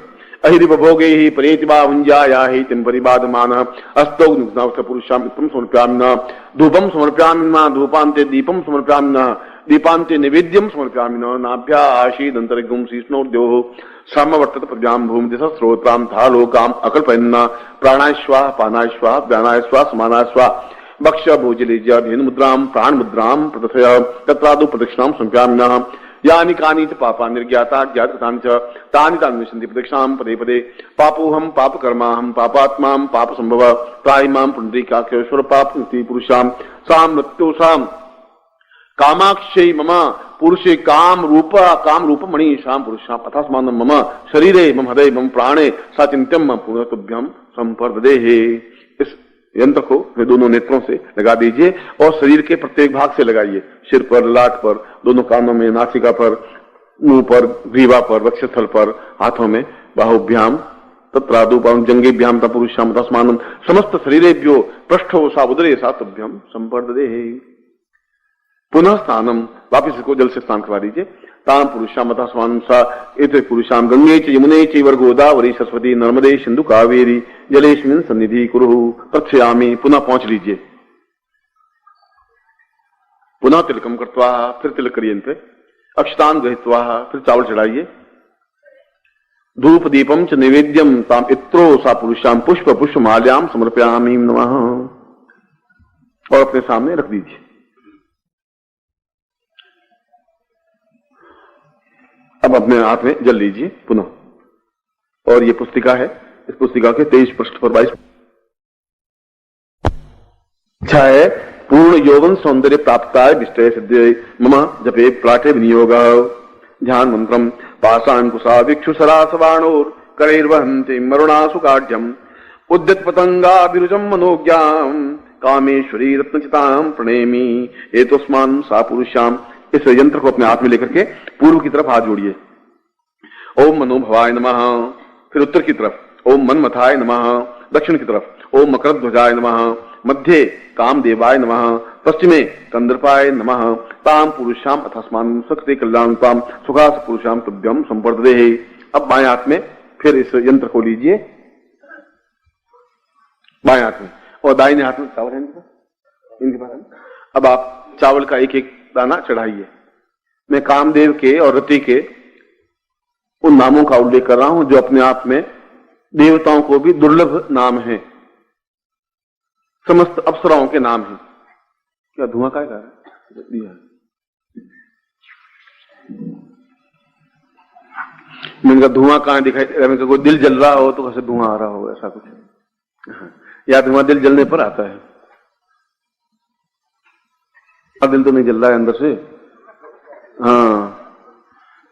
अहिर भोगे ही परेतिबा भुंजाया ही तिम परिबाधमान अस्तौ नुग्नावथ पुरुषाम इत्रम समर्पयामि नमः। धूपम समर्पयामि नमः। धूपान्ते दीपम समर्पयामि नमः। दीपान्ते निवेद्यम समर्पयामि नमः। नाभ्या आशीदन्तरिगुं शीष्णोद्योः सामवर्तत प्रज्ञां भूमि दिशा स्रोत्रां था लोकाम अकल्पयन्ना प्राणाय स्वाहा पानाय स्वाहा व्यानाय स्वाहा समानाय स्वाहा भक्ष भोजलेज्य धेनु मुद्रां प्राण मुद्रां प्रदर्शय। तत्रादु प्रदक्षिणां समर्पयामि नमः। यानि कानि च पापा निर्ज्ञाता ज्ञातकृतानि च तानि तानि विशन्ति प्रदक्षिणां पदे पदे। पापोऽहं पापकर्माहं पापात्मां पापसंभव त्राहि मां पुण्डरीकाक्षेश्वर पापमुक्ति पुरुषां सां मृत्युषां कामाक्षै मम पुरुषे काम रूप मणि शाम पुरुषां अथास्मानं मम शरीरे मम हृदय मम प्राणे सा चिंत्यम पुनर्तुभ्यम संपर्ददेहे। इस यंत्र को दोनों नेत्रों से लगा दीजिए और शरीर के प्रत्येक भाग से लगाइए। सिर पर, लाट पर, दोनों कानों में, नासिका पर, मुंह पर, ग्रीवा पर, वक्षस्थल पर, हाथों में, बाहुभ्याम तत्रादुपां जंगेभ्याम तपुरुषाम तस्मानं समस्त शरीरेभ्यो पृष्ठो सा उदरे सा तुभ्यम संपर्ददेहे। पुनः स्नानम, वापिस इसको जल से स्नान करवा दीजिए। ताम पुरुषाम तस्मानं सा एते पुरुषाम गंगे च यमुने चैव गोदावरी सरस्वती नर्मदे सिंधु कावेरी जलेस्मिन् सन्निधि कुरु तत्स्यामि। पुनः पहुंच लीजिए। पुनः तिलकम कृत्वा, फिर तिलक करिए इन पे। अक्षतान गृहीत्वा, फिर चावल चढ़ाइए। धूप दीपम च निवेद्यम ताम इत्रो सा पुरुषाम पुष्प पुष्प माल्याम समर्पयामि नमः। और अपने सामने रख दीजिए। अब अपने हाथ में जल लीजिए पुनः। और ये पुस्तिका है, इस पुस्तिका के 23 पृष्ठ पर 22 इच्छा है पूर्ण यौवन सौंदर्य प्राप्ताय विष्टय सिद्धे मम जपे प्लाटे विनियोग ध्यान मंत्रम पाषाण कुशा भिक्षु सरासवाणोर करैर्वहन्ति मरुणासु काढ्यम उद्यत पतंगा विरुजम मनोज्ञाम कामेश्वरी रत्नचिताम प्रणेमी एतस्मान सा पुरुषाम। इस यंत्र को अपने हाथ में लेकर के पूर्व की तरफ हाथ जोड़िए। ओम मनोभवाय नमः। फिर उत्तर की तरफ ओम मनमथाय नमः। दक्षिण की तरफ ओम मकरध्वजाय नमः। मध्य कामदेवाय नमः। पश्चिमे कंदर्पाय नमः। ताम पुरुषाम अथस्मान सकते कल्याणताम सुखास पुरुषाम तुभ्यम संपर्दे। अब बाएं हाथ में फिर इस यंत्र को लीजिए, बाएं हाथ में, और दाहिने हाथ में चावल है इनके पास। अब आप चावल का एक एक दाना चढ़ाइए। मैं कामदेव के और रति के उन नामों का उल्लेख कर रहा हूं जो अपने आप में देवताओं को भी दुर्लभ नाम है, समस्त अप्सराओं के नाम हैं। क्या धुआं का दिया? मैंने कहा धुआं कहां दिखाई दे रहा है? कोई दिल जल रहा हो तो कैसे धुआं आ रहा होगा, ऐसा कुछ। या धुआं दिल जलने पर आता है, अब दिल तो नहीं जल रहा है अंदर से। हाँ,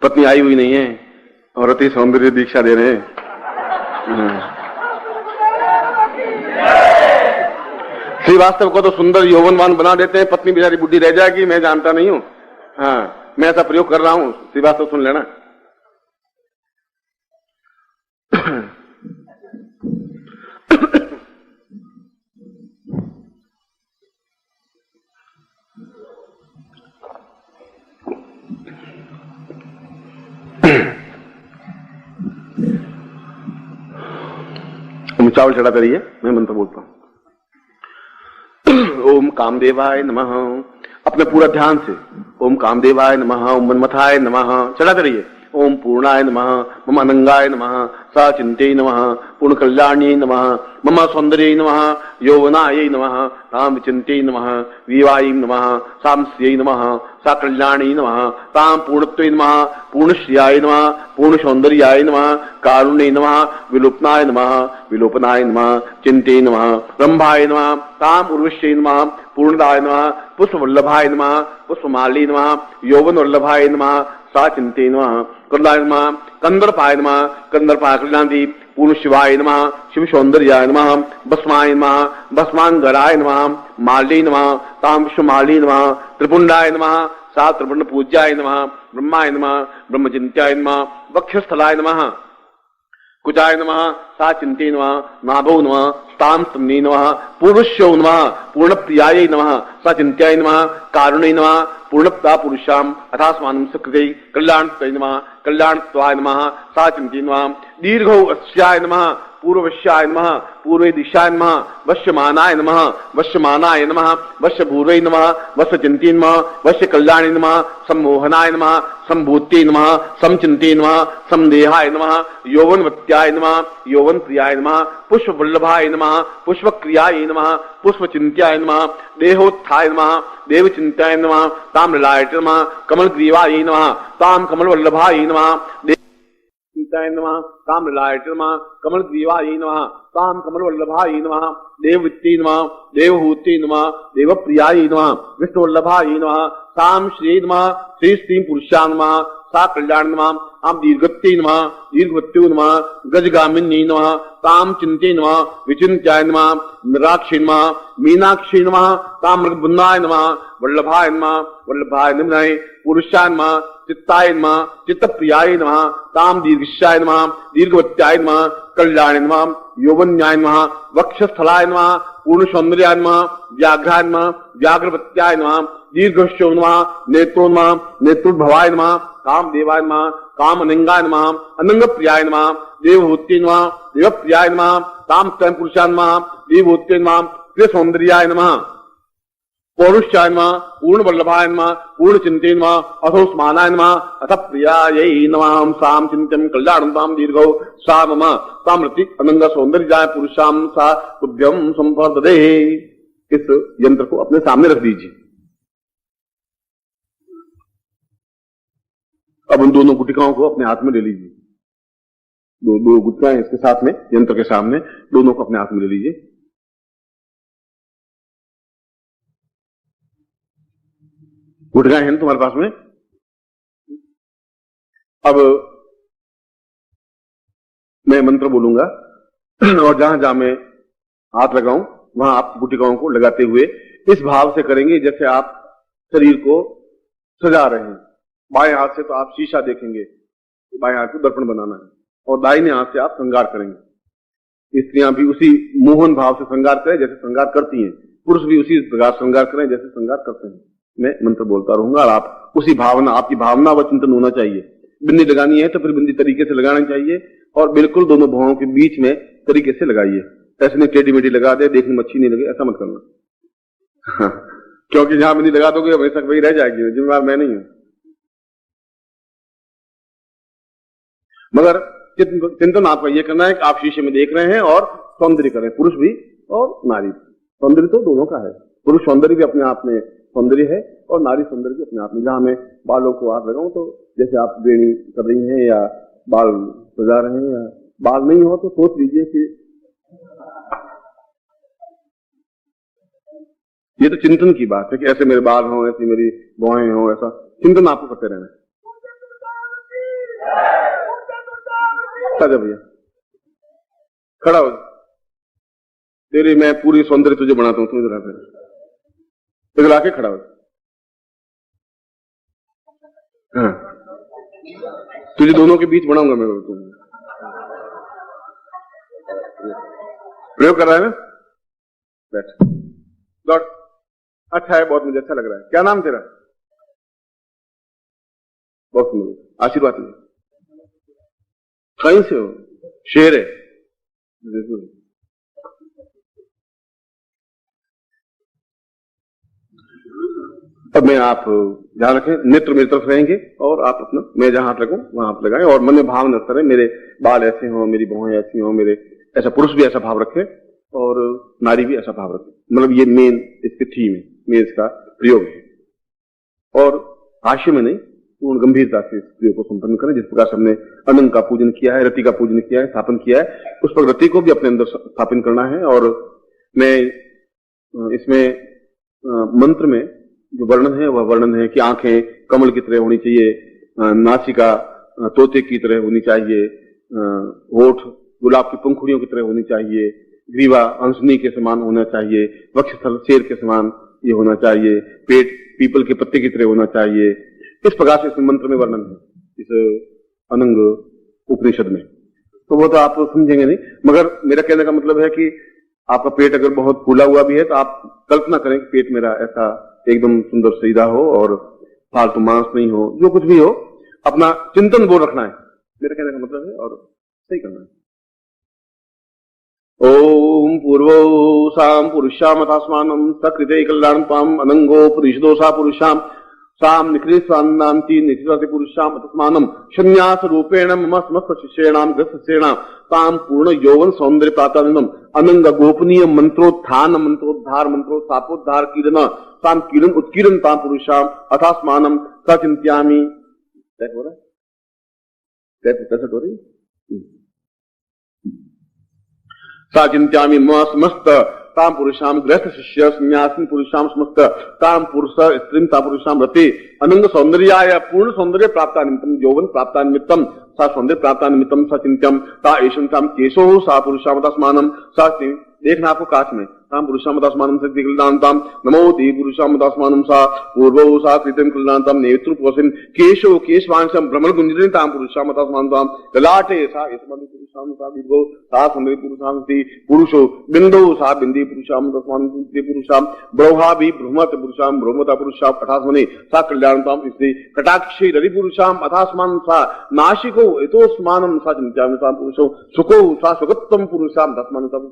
पत्नी आई हुई नहीं है और अति सौंदर्य दीक्षा दे रहे हैं। श्रीवास्तव को तो सुंदर यौवनवान बना देते हैं, पत्नी बेचारी बुढ़ी रह जाएगी, मैं जानता नहीं हूं। हाँ, मैं ऐसा प्रयोग कर रहा हूं, श्रीवास्तव सुन लेना। चावल चढ़ाते रहिए, मैं मंत्र बोलता हूं। ओम कामदेवाय नमः। अपने पूरा ध्यान से ओम कामदेवाय नमः, ओम मनमथाय नमः चढ़ाते रहिए। ओम पूर्णाय नमः, मम अनंगाय नमः, सा चिंते नमः, पूर्ण कल्याणी नमः, मम सौंदर्य नमः, यौवनाय नमः, ताम विचिंते नमः, विवाय नमः, सामस्यै नमः, सा कल्याणी नमः, ताम पूर्णत्वे नमः, पूर्णश्रियाय नमः, पूर्ण सौंदर्याय नमः, कारुण्ये नमः, विलोपनाय नमः, विलोपनाय नमः, चिंते नमः, ब्रह्माय नमः, ताम उर्वश्यै नमः, पूर्णदाय नमः, पुष्पवल्लभाय नमः, पुष्पमाली नमः, यौवन वल्लभाय नमः, सा चिंते नमः, कल्याण नमः, कंदर्पाय नमः, कंदर्पाय कल्याणी, पूर्ण शिवाय नमः, शिव सौंदर्याय नमः, भस्माय नमः, भस्मांगराय नमः, माली नमः, ताम विश्वमाली नमः, त्रिपुंडाय नमः, सा त्रिपुंड पूज्याय नमः, ब्रह्माय नमः, ब्रह्मचिंत्याय नमः, वक्षस्थलाय नमः, कुचाय नमः, सा चिंते नमः, नाभो नमः, ताम स्तम्ने नमः, पूर्णश्यो नमः, पूर्णप्रियाय नमः, सा चिंत्याय नमः, कारुण्ये नमः, पूर्णप्ता पुरुषाम अथास्मानं सकृते कल्याणत्वय नमः, कल्याणत्वाय नमः, सा चिंते नमः, दीर्घौ अस्याय नमः, पूर्ववश्याय नमः, पूर्वे दिशाय नमः, वश्यमानाय नमः, वश्यमानाय नमः, वश्यभूर्वै नमः, वश्यचिंते नमः, वश्य कल्याणी नमः, सम्मोहनाय नमः, संभूते नमः, समचिंते नमः, समदेहाय नमः, यौवनवत्याय नमः, यौवन प्रियाय नमः, पुष्पवल्लभाय नमः, पुष्पक्रियाय नमः, पुष्पचिंत्याय नमः, देहोत्थाय नमः, देवचिंत्याय नमः, ताम्रलाय नमः, कमलग्रीवाय नमः, ताम कमलवल्लभाय नमः, चिंताय नमः, ताम्रलाय नमः, कमलग्रीवाय नमः, ताम कमलवल्लभाय नमः, देववित्ते नमः, देवहूते नमः, देवप्रियाय नमः, विष्णुवल्लभाय नमः, ताम श्री नमः, श्री स्त्रीं पुरुषाय नमः, सा कल्याण नमः, आम दीर्घत्ते नमः, दीर्घवत्ते नमः, गजगामिनी नमः, ताम चिंते नमः, विचिंत्याय नमः, निराक्षी नमः, मीनाक्षी नमः, ताम मृगबुन्नाय नमः, वल्लभाय नमः, वल्लभाय नमः, पुरुषाय नमः, चित्ताय नमः, चित्तप्रियाय नमः, ताम दीर्घश्याय नमः, दीर्घवत्याय नमः, कल्याण नमः, यौवन्याय नमः, वक्षस्थलाय नमः, पूर्ण सौंदर्याय नमः, व्याघ्राय नमः, व्याघ्रवत्याय नमः, दीर्घश्यो नमः, नेत्रो नमः, नेत्रोद्भवाय नमः, काम देवाय नमः, काम अनंगाय नमः, अनंग प्रियाय नमः, देवहूते नमः, देवप्रियाय नमः, ताम स्वयं पुरुषाय नमः, देवहूते नमः, प्रिय सौंदर्याय नमः, पौरुषाय नमः, पूर्ण वल्लभाय नमः, पूर्ण चिंते नमः, अथोस्मानाय नमः, अथ प्रियायै नमः, साम चिंत्यं कल्याणताम दीर्घौ सा मम ताम्रति अनंग सौंदर्याय पुरुषाम सा तुभ्यं संपर्दते। इस यंत्र को अपने सामने रख दीजिए। अब उन दोनों गुटिकाओं को अपने हाथ में ले लीजिए। दो गुटिकाएं इसके साथ में, यंत्र के सामने, दोनों को अपने हाथ में ले लीजिए। गुटिकाएं हैं तुम्हारे पास में। अब मैं मंत्र बोलूंगा और जहां जहां मैं हाथ लगाऊं वहां आप गुटिकाओं को लगाते हुए इस भाव से करेंगे जैसे आप शरीर को सजा रहे हैं। बाएं हाथ से तो आप शीशा देखेंगे, बाएं हाथ को दर्पण बनाना है, और दाहिने हाथ से आप श्रृंगार करेंगे। स्त्रियां भी उसी मोहन भाव से श्रृंगार करें जैसे श्रृंगार करती हैं, पुरुष भी उसी प्रकार श्रृंगार करें जैसे श्रृंगार करते हैं। मैं मंत्र बोलता रहूंगा और आप उसी भावना, आपकी भावना व चिंतन होना चाहिए। बिंदी लगानी है तो फिर बिंदी तरीके से लगानी चाहिए और बिल्कुल दोनों भावों के बीच में तरीके से लगाइए। ऐसे नहीं टेढ़ी मेढ़ी लगा दे, देखने में अच्छी नहीं लगे, ऐसा मत करना। क्योंकि जहां बिंदी लगा दोगे वैसा वही रह जाएगी, जिम्मेवार मैं नहीं हूं। मगर चिंतन आपका यह करना है कि आप शीशे में देख रहे हैं और सौंदर्य करें, पुरुष भी और नारी। सौंदर्य तो दोनों का है, पुरुष सौंदर्य भी अपने आप में सौंदर्य है और नारी सौंदर्य भी अपने आप में। जहां मैं बालों को हाथ लगाऊं तो जैसे आप बेणी कर रही हैं या बाल सजा रहे हैं, या बाल नहीं हो तो सोच लीजिए कि ये तो चिंतन की बात है कि ऐसे मेरे बाल हों, ऐसी मेरी भौहें हों, ऐसा चिंतन आपको करते रहना। साजा भैया खड़ा हो, तेरी मैं पूरी सौंदर्य तुझे बनाता हूं, तुम इधर आके खड़ा हो। हाँ, तुझे दोनों के बीच बनाऊंगा मैं। तुम प्रयोग कर रहा है ना, बैठ लौट। अच्छा है, बहुत मुझे अच्छा लग रहा है। क्या नाम तेरा? बहुत सुंदर, आशीर्वाद में। कहीं से हो? शेर है। अब मैं आप ध्यान रखें, नेत्र मेरी तरफ रहेंगे और आप अपना, मैं जहां हाथ रखूं वहां हाथ लगाएं और मन में भाव न करें मेरे बाल ऐसे हों, मेरी भौहें ऐसी हों, मेरे ऐसा। पुरुष भी ऐसा भाव रखे और नारी भी ऐसा भाव रखे। मतलब ये मेन इसके थीम में इसका प्रयोग है। और हास्य में नहीं, पूर्ण गंभीरता से इस प्रयोग को संपन्न करें। जिस प्रकार से हमने अनंग का पूजन किया है, रति का पूजन किया है, स्थापन किया है, उस पर रति को भी अपने अंदर स्थापित करना है। और मैं इसमें मंत्र में जो वर्णन है वह वर्णन है कि आंखें कमल की तरह होनी चाहिए, नासिका तोते की तरह होनी चाहिए, होठ गुलाब की पंखुड़ियों की तरह होनी चाहिए, ग्रीवा हंसनी के समान होना चाहिए, वक्षस्थल शेर के समान ये होना चाहिए, पेट पीपल के पत्ते की तरह होना चाहिए। इस प्रकार से इसमें मंत्र में वर्णन है इस अनंग उपनिषद में। तो वो तो आप समझेंगे नहीं, मगर मेरा कहने का मतलब है कि आपका पेट अगर बहुत फूला हुआ भी है तो आप कल्पना करें कि पेट मेरा ऐसा एकदम सुंदर सीधा हो और फालतू मांस नहीं हो, जो कुछ भी हो, अपना चिंतन वो रखना है, मेरे कहने का मतलब है, और सही करना है। ओम पूर्वो साम पुरुषाम अथास्मानम सकृते कल्याणं ताम अनंगो पुरुषदोषा पुरुषाम साम निकृष्टान्नांति निकृष्टाति पुरुषाम अथस्मानम संन्यास रूपेण मम समस्त शिष्येणाम ग्रस्तसेणाम ताम पूर्ण यौवन सौंदर्य प्राप्तानंदम अनंग गोपनीय मंत्रोत्थान मंत्रोद्धार मंत्रोत्थापोद्धार कीलन ताम कीलन उत्कीर्ण ताम पुरुषाम अथास्मानम सचिंत्यामि। हो रहा है, कैसे हो रही? साचिंत्यामि मम समस्त ताम पुरुषाम गृहस्थ शिष्य संन्यासिन पुरुषाम समस्त ताम पुरुष स्त्रीम ता पुरुषाम रते अनंग सौंदर्याय पूर्ण सौंदर्य प्राप्ता निमित्तम यौवन प्राप्ता निमित्तम सा सौंदर्य प्राप्ता निमित्तम सा चिंत्यम ता एषं ताम केशो सा पुरुषामदास्मानम सा। देखना आपको काश में ताम पुरुषामदास्मानम से दिग्लांताम नमोति पुरुषामदास्मानम सा पूर्वो सा कृतं कुलांताम नेत्रुपवसिन केशो केशवांशम भ्रमण गुंजरिन ताम पुरुषामदास्मानम ललाटे सा इसमनि पुरुषाम सा विभो सा सुंदरी पुरुषामति पुरुषो बिंदो सा बिंदी पुरुषामदास्मानम पुरुषाम ब्रह्माभि ब्रह्मत पुरुषाम ब्रह्मता पुरुषाम अथास्मनि सा कल्याणताम स्त्री कटाक्षी रवि पुरुषाम अथास्मान सा नाशिको इतोस्मानम सा चिंत्यामि सा पुरुषो सुखो सा सुगत्तम पुरुषाम दस्मान सा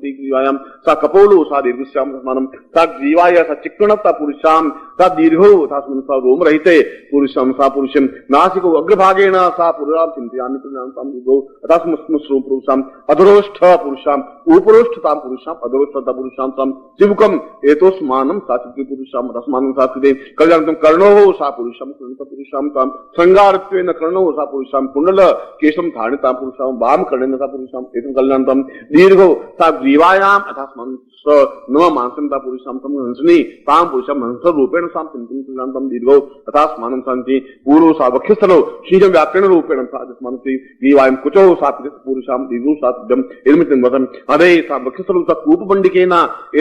सा कपोलो सा दीर्घश्याम सा जीवाय सा चिक्कणता पुरुषाम सा दीर्घो तस्मिन् सा रोम रहते पुरुषम सा पुरुषम नासिको अग्रभागेण सा पुरुषाम चिंतयामि तम दीर्घो तस्मस्मस्रो पुरुषाम अधरोष्ठ पुरुषाम उपरोष्ठताम पुरुषाम अधरोष्ठता पुरुषाम तम शिवकम एतोस्मानम सा चित्ति पुरुषाम तस्मानं सा चिते कल्याणतम कर्णो सा पुरुषम पुरुषाम तम श्रृंगारत्वेन कर्णो सा पुरुषाम कुंडल केशम धारणताम पुरुषाम वाम कर्णेन सा पुरुषाम एतं कल्याणतम दीर्घो सा ग्रीवायाम अथास्मन् स नव मांसमता पुरुषाम तम हंसनी ताम पुरुषम हंस रूपेण साम चिंतन दीर्घो तथास्मानं शांति पूर्व सा वक्षस्थलो शीजम व्याकरण रूपेण सा तस्मान्ति ग्रीवायम कुचो सा पुरुषाम दीर्घो सा जम इदमितं वदम अदे सा वक्षस्थलो सा कूपबंडिकेन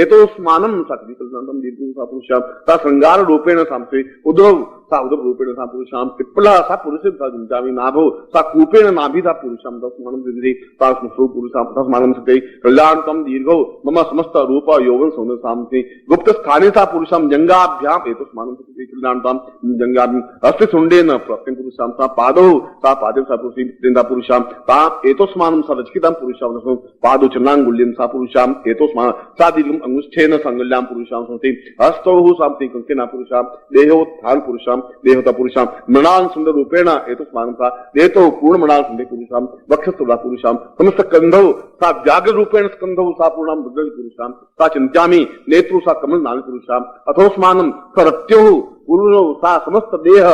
एतोस्मानं सा कल्याणतम दीर्घो सा पुरुषाम ता श्रृंगार रूपेण सामते उद्रव सा उद्रव रूपेण सा पुरुषाम पिप्पला सा पुरुषम सा जिंजामि नाभो सा कूपेण नाभि सा पुरुषाम तस्मानं दीर्घे ता स्मसो पुरुषाम तस्मानं सते कल्याणतम दीर्घो मम समस्त रूप यौवन सौंदर्य सामते गुप्त स्थाने सा पुरुषाम जंगाभ्याम एतस्मानं सते कल्याणतम जंगाभि हस्ते सुंडेन प्रत्यं पुरुषाम सा पादो सा पादे सा पुरुषाम ता एतस्मानं सा रचकिताम पुरुषाम पादो चरणांगुल्यं सा पुरुषाम एतस्मानं सा दीर्घम अंगुष्ठेन संगल्याम पुरुषाम सते हस्तौ सामते कंकेन पुरुषाम देहोत्थान पुरुषाम देहता पुरुषाम मृणाल सुंदर रूपेण एतस्मानं सा देतो पूर्ण मृणाल सुंदर पुरुषाम वक्षस्थला पुरुषाम समस्त कंधौ सा व्याघ्र रूपेण स्कंधौ सा पूर्णाम बुद्धि पुरुषाम सा चिंत्यामि नेत्रु सा कमल नाल पुरुषाम अथोस्मानं सा रत्यो पूर्णो सा समस्त देह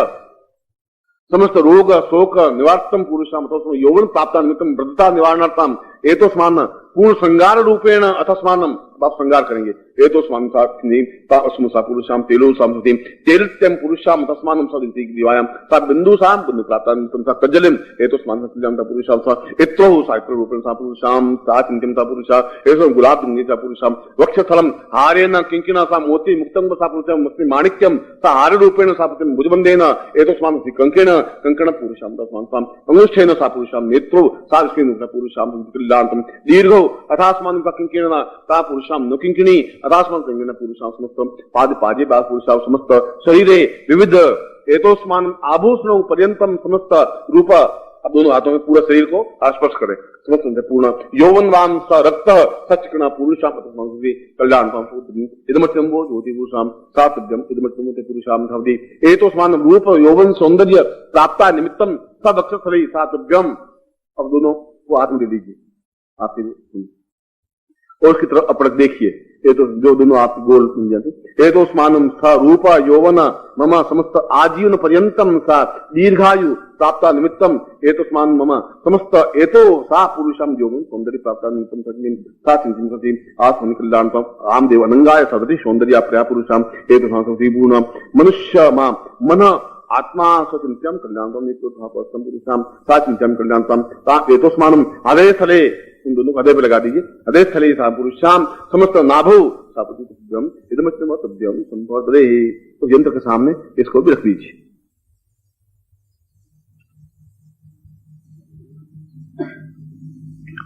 समस्त रोग शोक निवार्तम पुरुषाम अथोस्म यौवन प्राप्त निमित्तम वृद्धता निवारणार्थम एतस्मानं पूर्ण श्रृंगार रूपेण अथस्मानं आप श्रृंगार करेंगे एतोस्मानं सा पुरुषाम तेलो सामसति तेलत्यम पुरुषाम तस्मानं सा दिवायाम सा बिंदुसाम बिंदु प्राप्तान्तं सा कज्जलिम एतोस्मानं सा पुरुषाम सा इत्रो सा रूपेण सा पुरुषाम सा चिंत्यं सा पुरुषा एतोस्मानं गुलाब दुंगे सा पुरुषाम वक्षस्थलं हारेण किंकिना सा मोती मुक्तं सा पुरुषाम मस्ति माणिक्यम सा हार रूपेण सा पुरुषं भुजबंधेन एतोस्मानं कंकेन कंकण पुरुषाम तस्मानं सा अंगुष्ठेन सा पुरुषाम नेत्रो सा विष्णु पुरुषाम कल्याणतम दीर्घो अथास्मानं सा किंकिन सा पुरुषाम न किंकिनी अथास्मानं कंकिन पुरुषाम समस्त पाद पाजे बा पुरुषाम समस्त शरीरे विविध एतोस्मानं आभूषणों पर्यंतम समस्त रूप अब दोनों हाथों में पूरा शरीर को स्पर्श करें समस्त पूर्ण यौवनवान स रक्त सचिकना पुरुषाम कल्याणतम इदमत्यंबो ज्योति पुरुषाम सातव्यम इदमत्यंबो पुरुषाम धवति एतोस्मानं रूप यौवन सौंदर्य प्राप्ता निमित्तम स वक्षस्थले सातव्यम। अब दोनों को हाथ में दे दीजिए आपके और उसकी तरफ अपने देखिए ये तो जो दोनों आपकी गोल मिल जाती एतोस्मानं सा रूप यौवन मम समस्त आजीवन पर्यंतम सा दीर्घायु प्राप्ता निमित्तम एतस्मान् मम समस्त एतो सा पुरुषाम यौवन सौंदर्य प्राप्ता निमित्तम सा चिंतन सति आत्मनि कल्याणतम रामदेव अनंगाय सदति सौंदर्य प्रया पुरुषाम एतस्मान् सति पूर्ण मनुष्य मा मन आत्मा स्वचिंत्यम कल्याणतम नित्योत्थापस्तम पुरुषाम सा चिंत्यम कल्याणतम ता एतस्मानं हृदय स्थले इन दोनों को हृदय पे लगा दीजिए हृदय स्थले सा पुरुषाम समस्त नाभो सा पुरुषम इदमत्यम तद्यम संभवदरे तो यंत्र के सामने इसको भी रख दीजिए।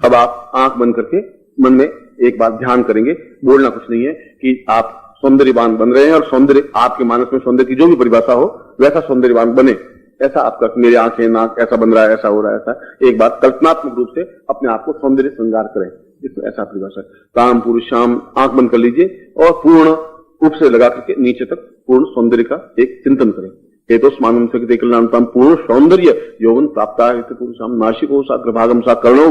अब आप आंख बंद करके मन में एक बात ध्यान करेंगे, बोलना कुछ नहीं है कि आप सौंदर्यवान बन रहे हैं और सौंदर्य आपके मानस में सौंदर्य की जो भी परिभाषा हो वैसा सौंदर्यवान बने, ऐसा आपका मेरे आंखें नाक ऐसा बन रहा है, ऐसा हो रहा है, ऐसा एक बात कल्पनात्मक रूप से अपने आप को सौंदर्य श्रृंगार करें, इसमें ऐसा परिभाषा है। काम पुरुषाम आंख बंद कर लीजिए और पूर्ण रूप से लगा करके नीचे तक पूर्ण सौंदर्य का एक चिंतन करें। एतोस्मानं सा कल्याणतम पूर्ण सौंदर्य यौवन प्राप्ता है पुरुषाम नासिको सा अग्रभागम सा कर्णो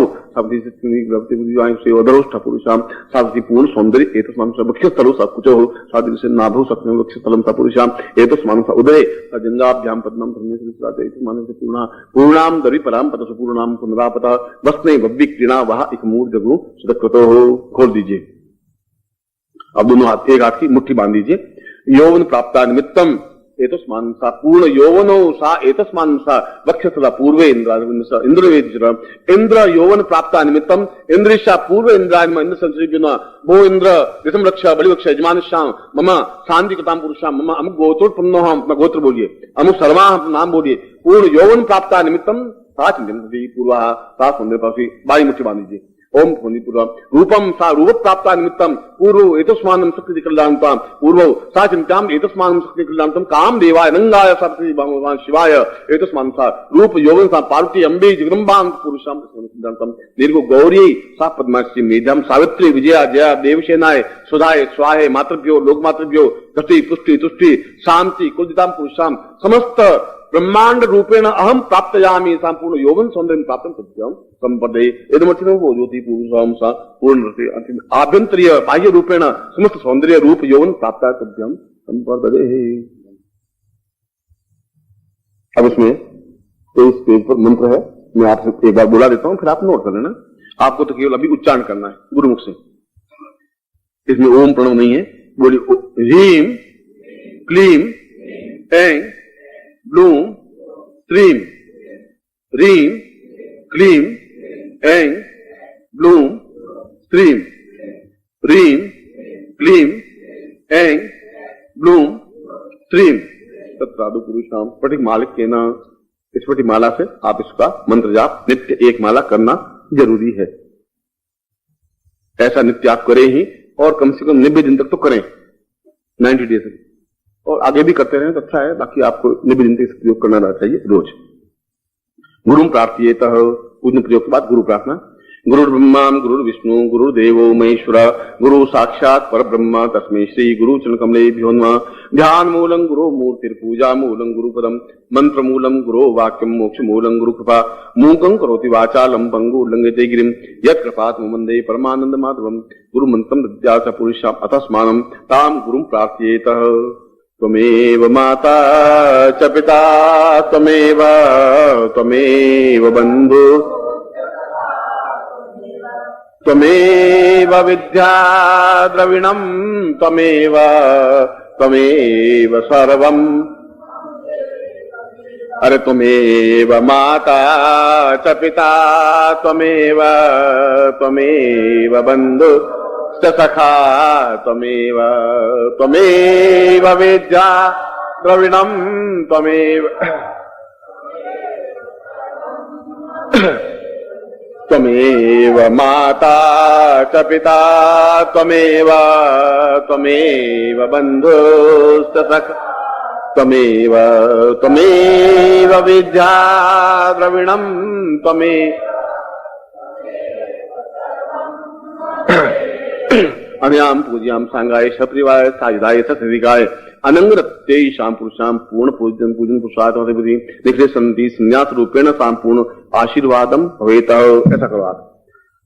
साधरोष्ठ पुरुषाम साधि पूर्ण सौंदर्य एतस्मानं सा वक्षस्थलो सा कुचो साधि से नाभो सप्तम वक्षस्थलं सा पुरुषाम एतस्मानं सा उदय सा जंगाभ्याम पद्मं धर्मेश्वरी एतस्मानं सा पूर्णाम दरि पराम पतस पूर्णाम पुनरापता वस्ने भव्य क्रीणा वह एक मूर्धगु सुदकृतो हो। खोल दीजिए। अब दोनों हाथ एक हाथ की मुट्ठी बांध दीजिए। यौवन प्राप्ता निमित्तम एतस्मान् सा पूर्ण यौवनो सा एतस्मान् सा वक्षस्थला पूर्वे इंद्र यौवन प्राप्ता निमित्तम इंद्रिशा पूर्व इंद्रायम इंद्र संसर्जना भो इंद्र ऋतम रक्षा बलि रक्षा यजमानश्याम मम शांति कृताम पुरुषाम मम अमुक गोत्रोत्पन्नो हम अपना गोत्र बोलिए, अमुक सर्वा नाम बोलिए। पूर्ण यौवन प्राप्ता निमित्तम सा चिंतन पूर्वा सा सौंदर्य बाई मुट्ठी बांध दीजिए। ओम ध्वनिपूर्वम रूपम सा रूप प्राप्त निमित्तम पूर्व एतस्मानं शक्ति कल्याणताम पूर्व सा चिंताम एतस्मानं शक्ति कल्याणतम काम देवाय नंगाय सरस्वती भगवान शिवाय एतस्मान सा रूप यौवन सा पार्वती अंबे जगदम्बां पुरुषां कल्याणतम दीर्घ गौरी सा पद्माश्री मेधम सावित्री विजया जया देवसेनाय सुधाय स्वाहे मातृभ्यो लोकमातृभ्यो गति पुष्टि तुष्टि शांति कुलजितां पुरुषां समस्त ब्रह्मांड रूपेण अहम प्राप्तयामि संपूर्ण यौवन सौंदर्य प्राप्त सत्यम संपदे यदमर्थिनो वो ज्योति पुरुषां सा पूर्ण आभ्यंतरीय बाह्य रूपेण समस्त सौंदर्य रूप यौवन प्राप्त सत्यम संपदे। अब इसमें इस पेज पर मंत्र है, मैं आपसे एक बार बुला देता हूं, फिर आप नोट कर लेना। आपको तो केवल अभी उच्चारण करना है गुरुमुख से, इसमें ओम प्रणव नहीं है। बोलिए ह्रीम क्लीम ऐं ब्लूम श्रीम ह्रीम क्लीम ऐं ब्लूम श्रीम ह्रीम क्लीम ऐं ब्लूम श्रीम तत्साधु पुरुषाम स्फटिक मालिक के ना। इस स्फटिक माला से आप इसका मंत्र जाप नित्य एक माला करना जरूरी है। ऐसा नित्य आप करें ही, और कम से कम 90 दिन तक तो करें, 90 डेज तक, और आगे भी करते रहें तो अच्छा है। बाकी आपको 90 दिन तक प्रयोग करना चाहिए रोज। गुरु प्रार्थयेत, पूजन प्रयोग के बाद गुरु प्रार्थना। गुरु ब्रह्मा गुरु विष्णु गुरुदेवो महेश्वर गुरु साक्षात पर ब्रह्म तस्मै श्री गुरु चरण कमलेभ्यो नमः। ध्यान मूलं गुरु मूर्तिर्पूजा मूलं गुरु पदम मंत्र मूलं गुरु वाक्यम मोक्ष मूलं गुरु कृपा मूकं करोति वाचालं पंगु उल्लंघयते गिरिं यत् कृपात्मं वन्दे परमानंद माधवम। गुरु मंत्रं दद्या च पुरुषां अतस्मानं तां गुरुं प्रार्थयेत। त्वमेव माता च पिता त्वमेव बन्धु त्वमेव विद्या द्रविणं त्वमेव सर्वम्। अरे त्वमेव माता च पिता त्वमेव बन्धु सखा त्वमेव विद्या द्रविणं त्वमेव माता च पिता त्वमेव बन्धुश्च सखा त्वमेव विद्या द्रविणं त्वमेव अन्याम पूज्याम सांगाय सप्रिवाय सायुधाय सत्रिकाय अनंगरत्यै शाम पुरुषाम पूर्ण पूजन पुरुषार्थ निखिले संति संन्यास रूपेण संपूर्ण आशीर्वादम भवेत। ऐसा करो आप।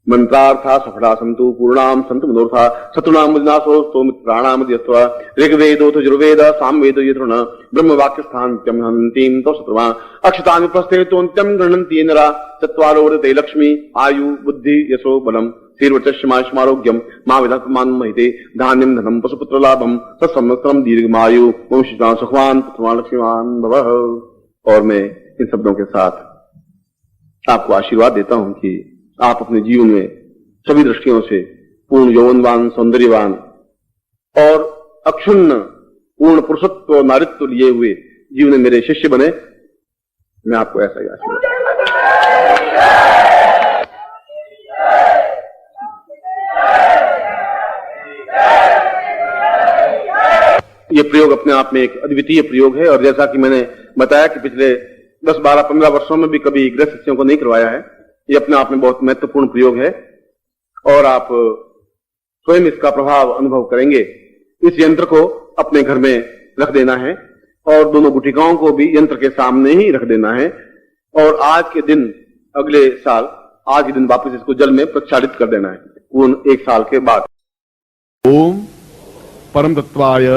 मंत्रार्था सफला संतु पूर्णाम संतु मनोर्था शत्रुनाम मुजनासो सौमित्राणाम यस्वा ऋग्वेदोथ यजुर्वेद सामवेद यथुण ब्रह्म वाक्य स्थान्त्यम हन्तीम तो शत्रुवा अक्षतानि प्रस्थेतोन्त्यम गृह्णन्ति नरा चत्वारो वरते लक्ष्मी आयु बुद्धि यशो बलम शीर्वचमारोग्यम मां विधात्मान महिते धान्यम धनम पशुपुत्र लाभम तत्संवत्सरम दीर्घमायु वंशिता सुखवान पुत्रवान लक्ष्मीवान भवः। और मैं इन शब्दों के साथ आपको आशीर्वाद देता हूं कि आप अपने जीवन में सभी दृष्टियों से पूर्ण यौवनवान सौंदर्यवान और अक्षुण्ण पूर्ण पुरुषत्व नारित्व लिए हुए जीवन में मेरे शिष्य बने। मैं आपको ऐसा ही आशीर्वाद। ये प्रयोग अपने आप में एक अद्वितीय प्रयोग है, और जैसा कि मैंने बताया कि पिछले 10, 12, 15 वर्षों में भी कभी गृह शिष्यों को नहीं करवाया है। ये अपने आप में बहुत महत्वपूर्ण प्रयोग है, और आप स्वयं इसका प्रभाव अनुभव करेंगे। इस यंत्र को अपने घर में रख देना है, और दोनों गुटिकाओं को भी यंत्र के सामने ही रख देना है, और आज के दिन अगले साल आज के दिन वापस इसको जल में प्रक्षालित कर देना है पूर्ण 1 साल के बाद। ओम परम तत्वाय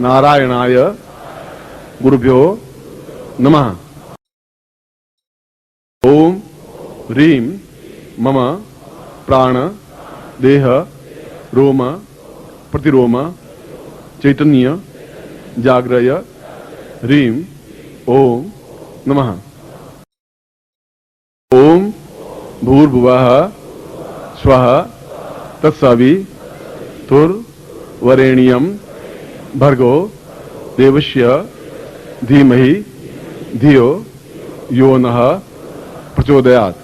नारायणाय गुरुभ्यो नमः। ओम ह्रीं मम प्राण देह रोम प्रतिरोम चैतन्य जाग्रय ह्रीं ओम नमः। ओम भूर्भुवः स्वः तत्सवितुर्वरेण्यं भर्गो देवस्य धीमहि धियो यो नः प्रचोदयात्।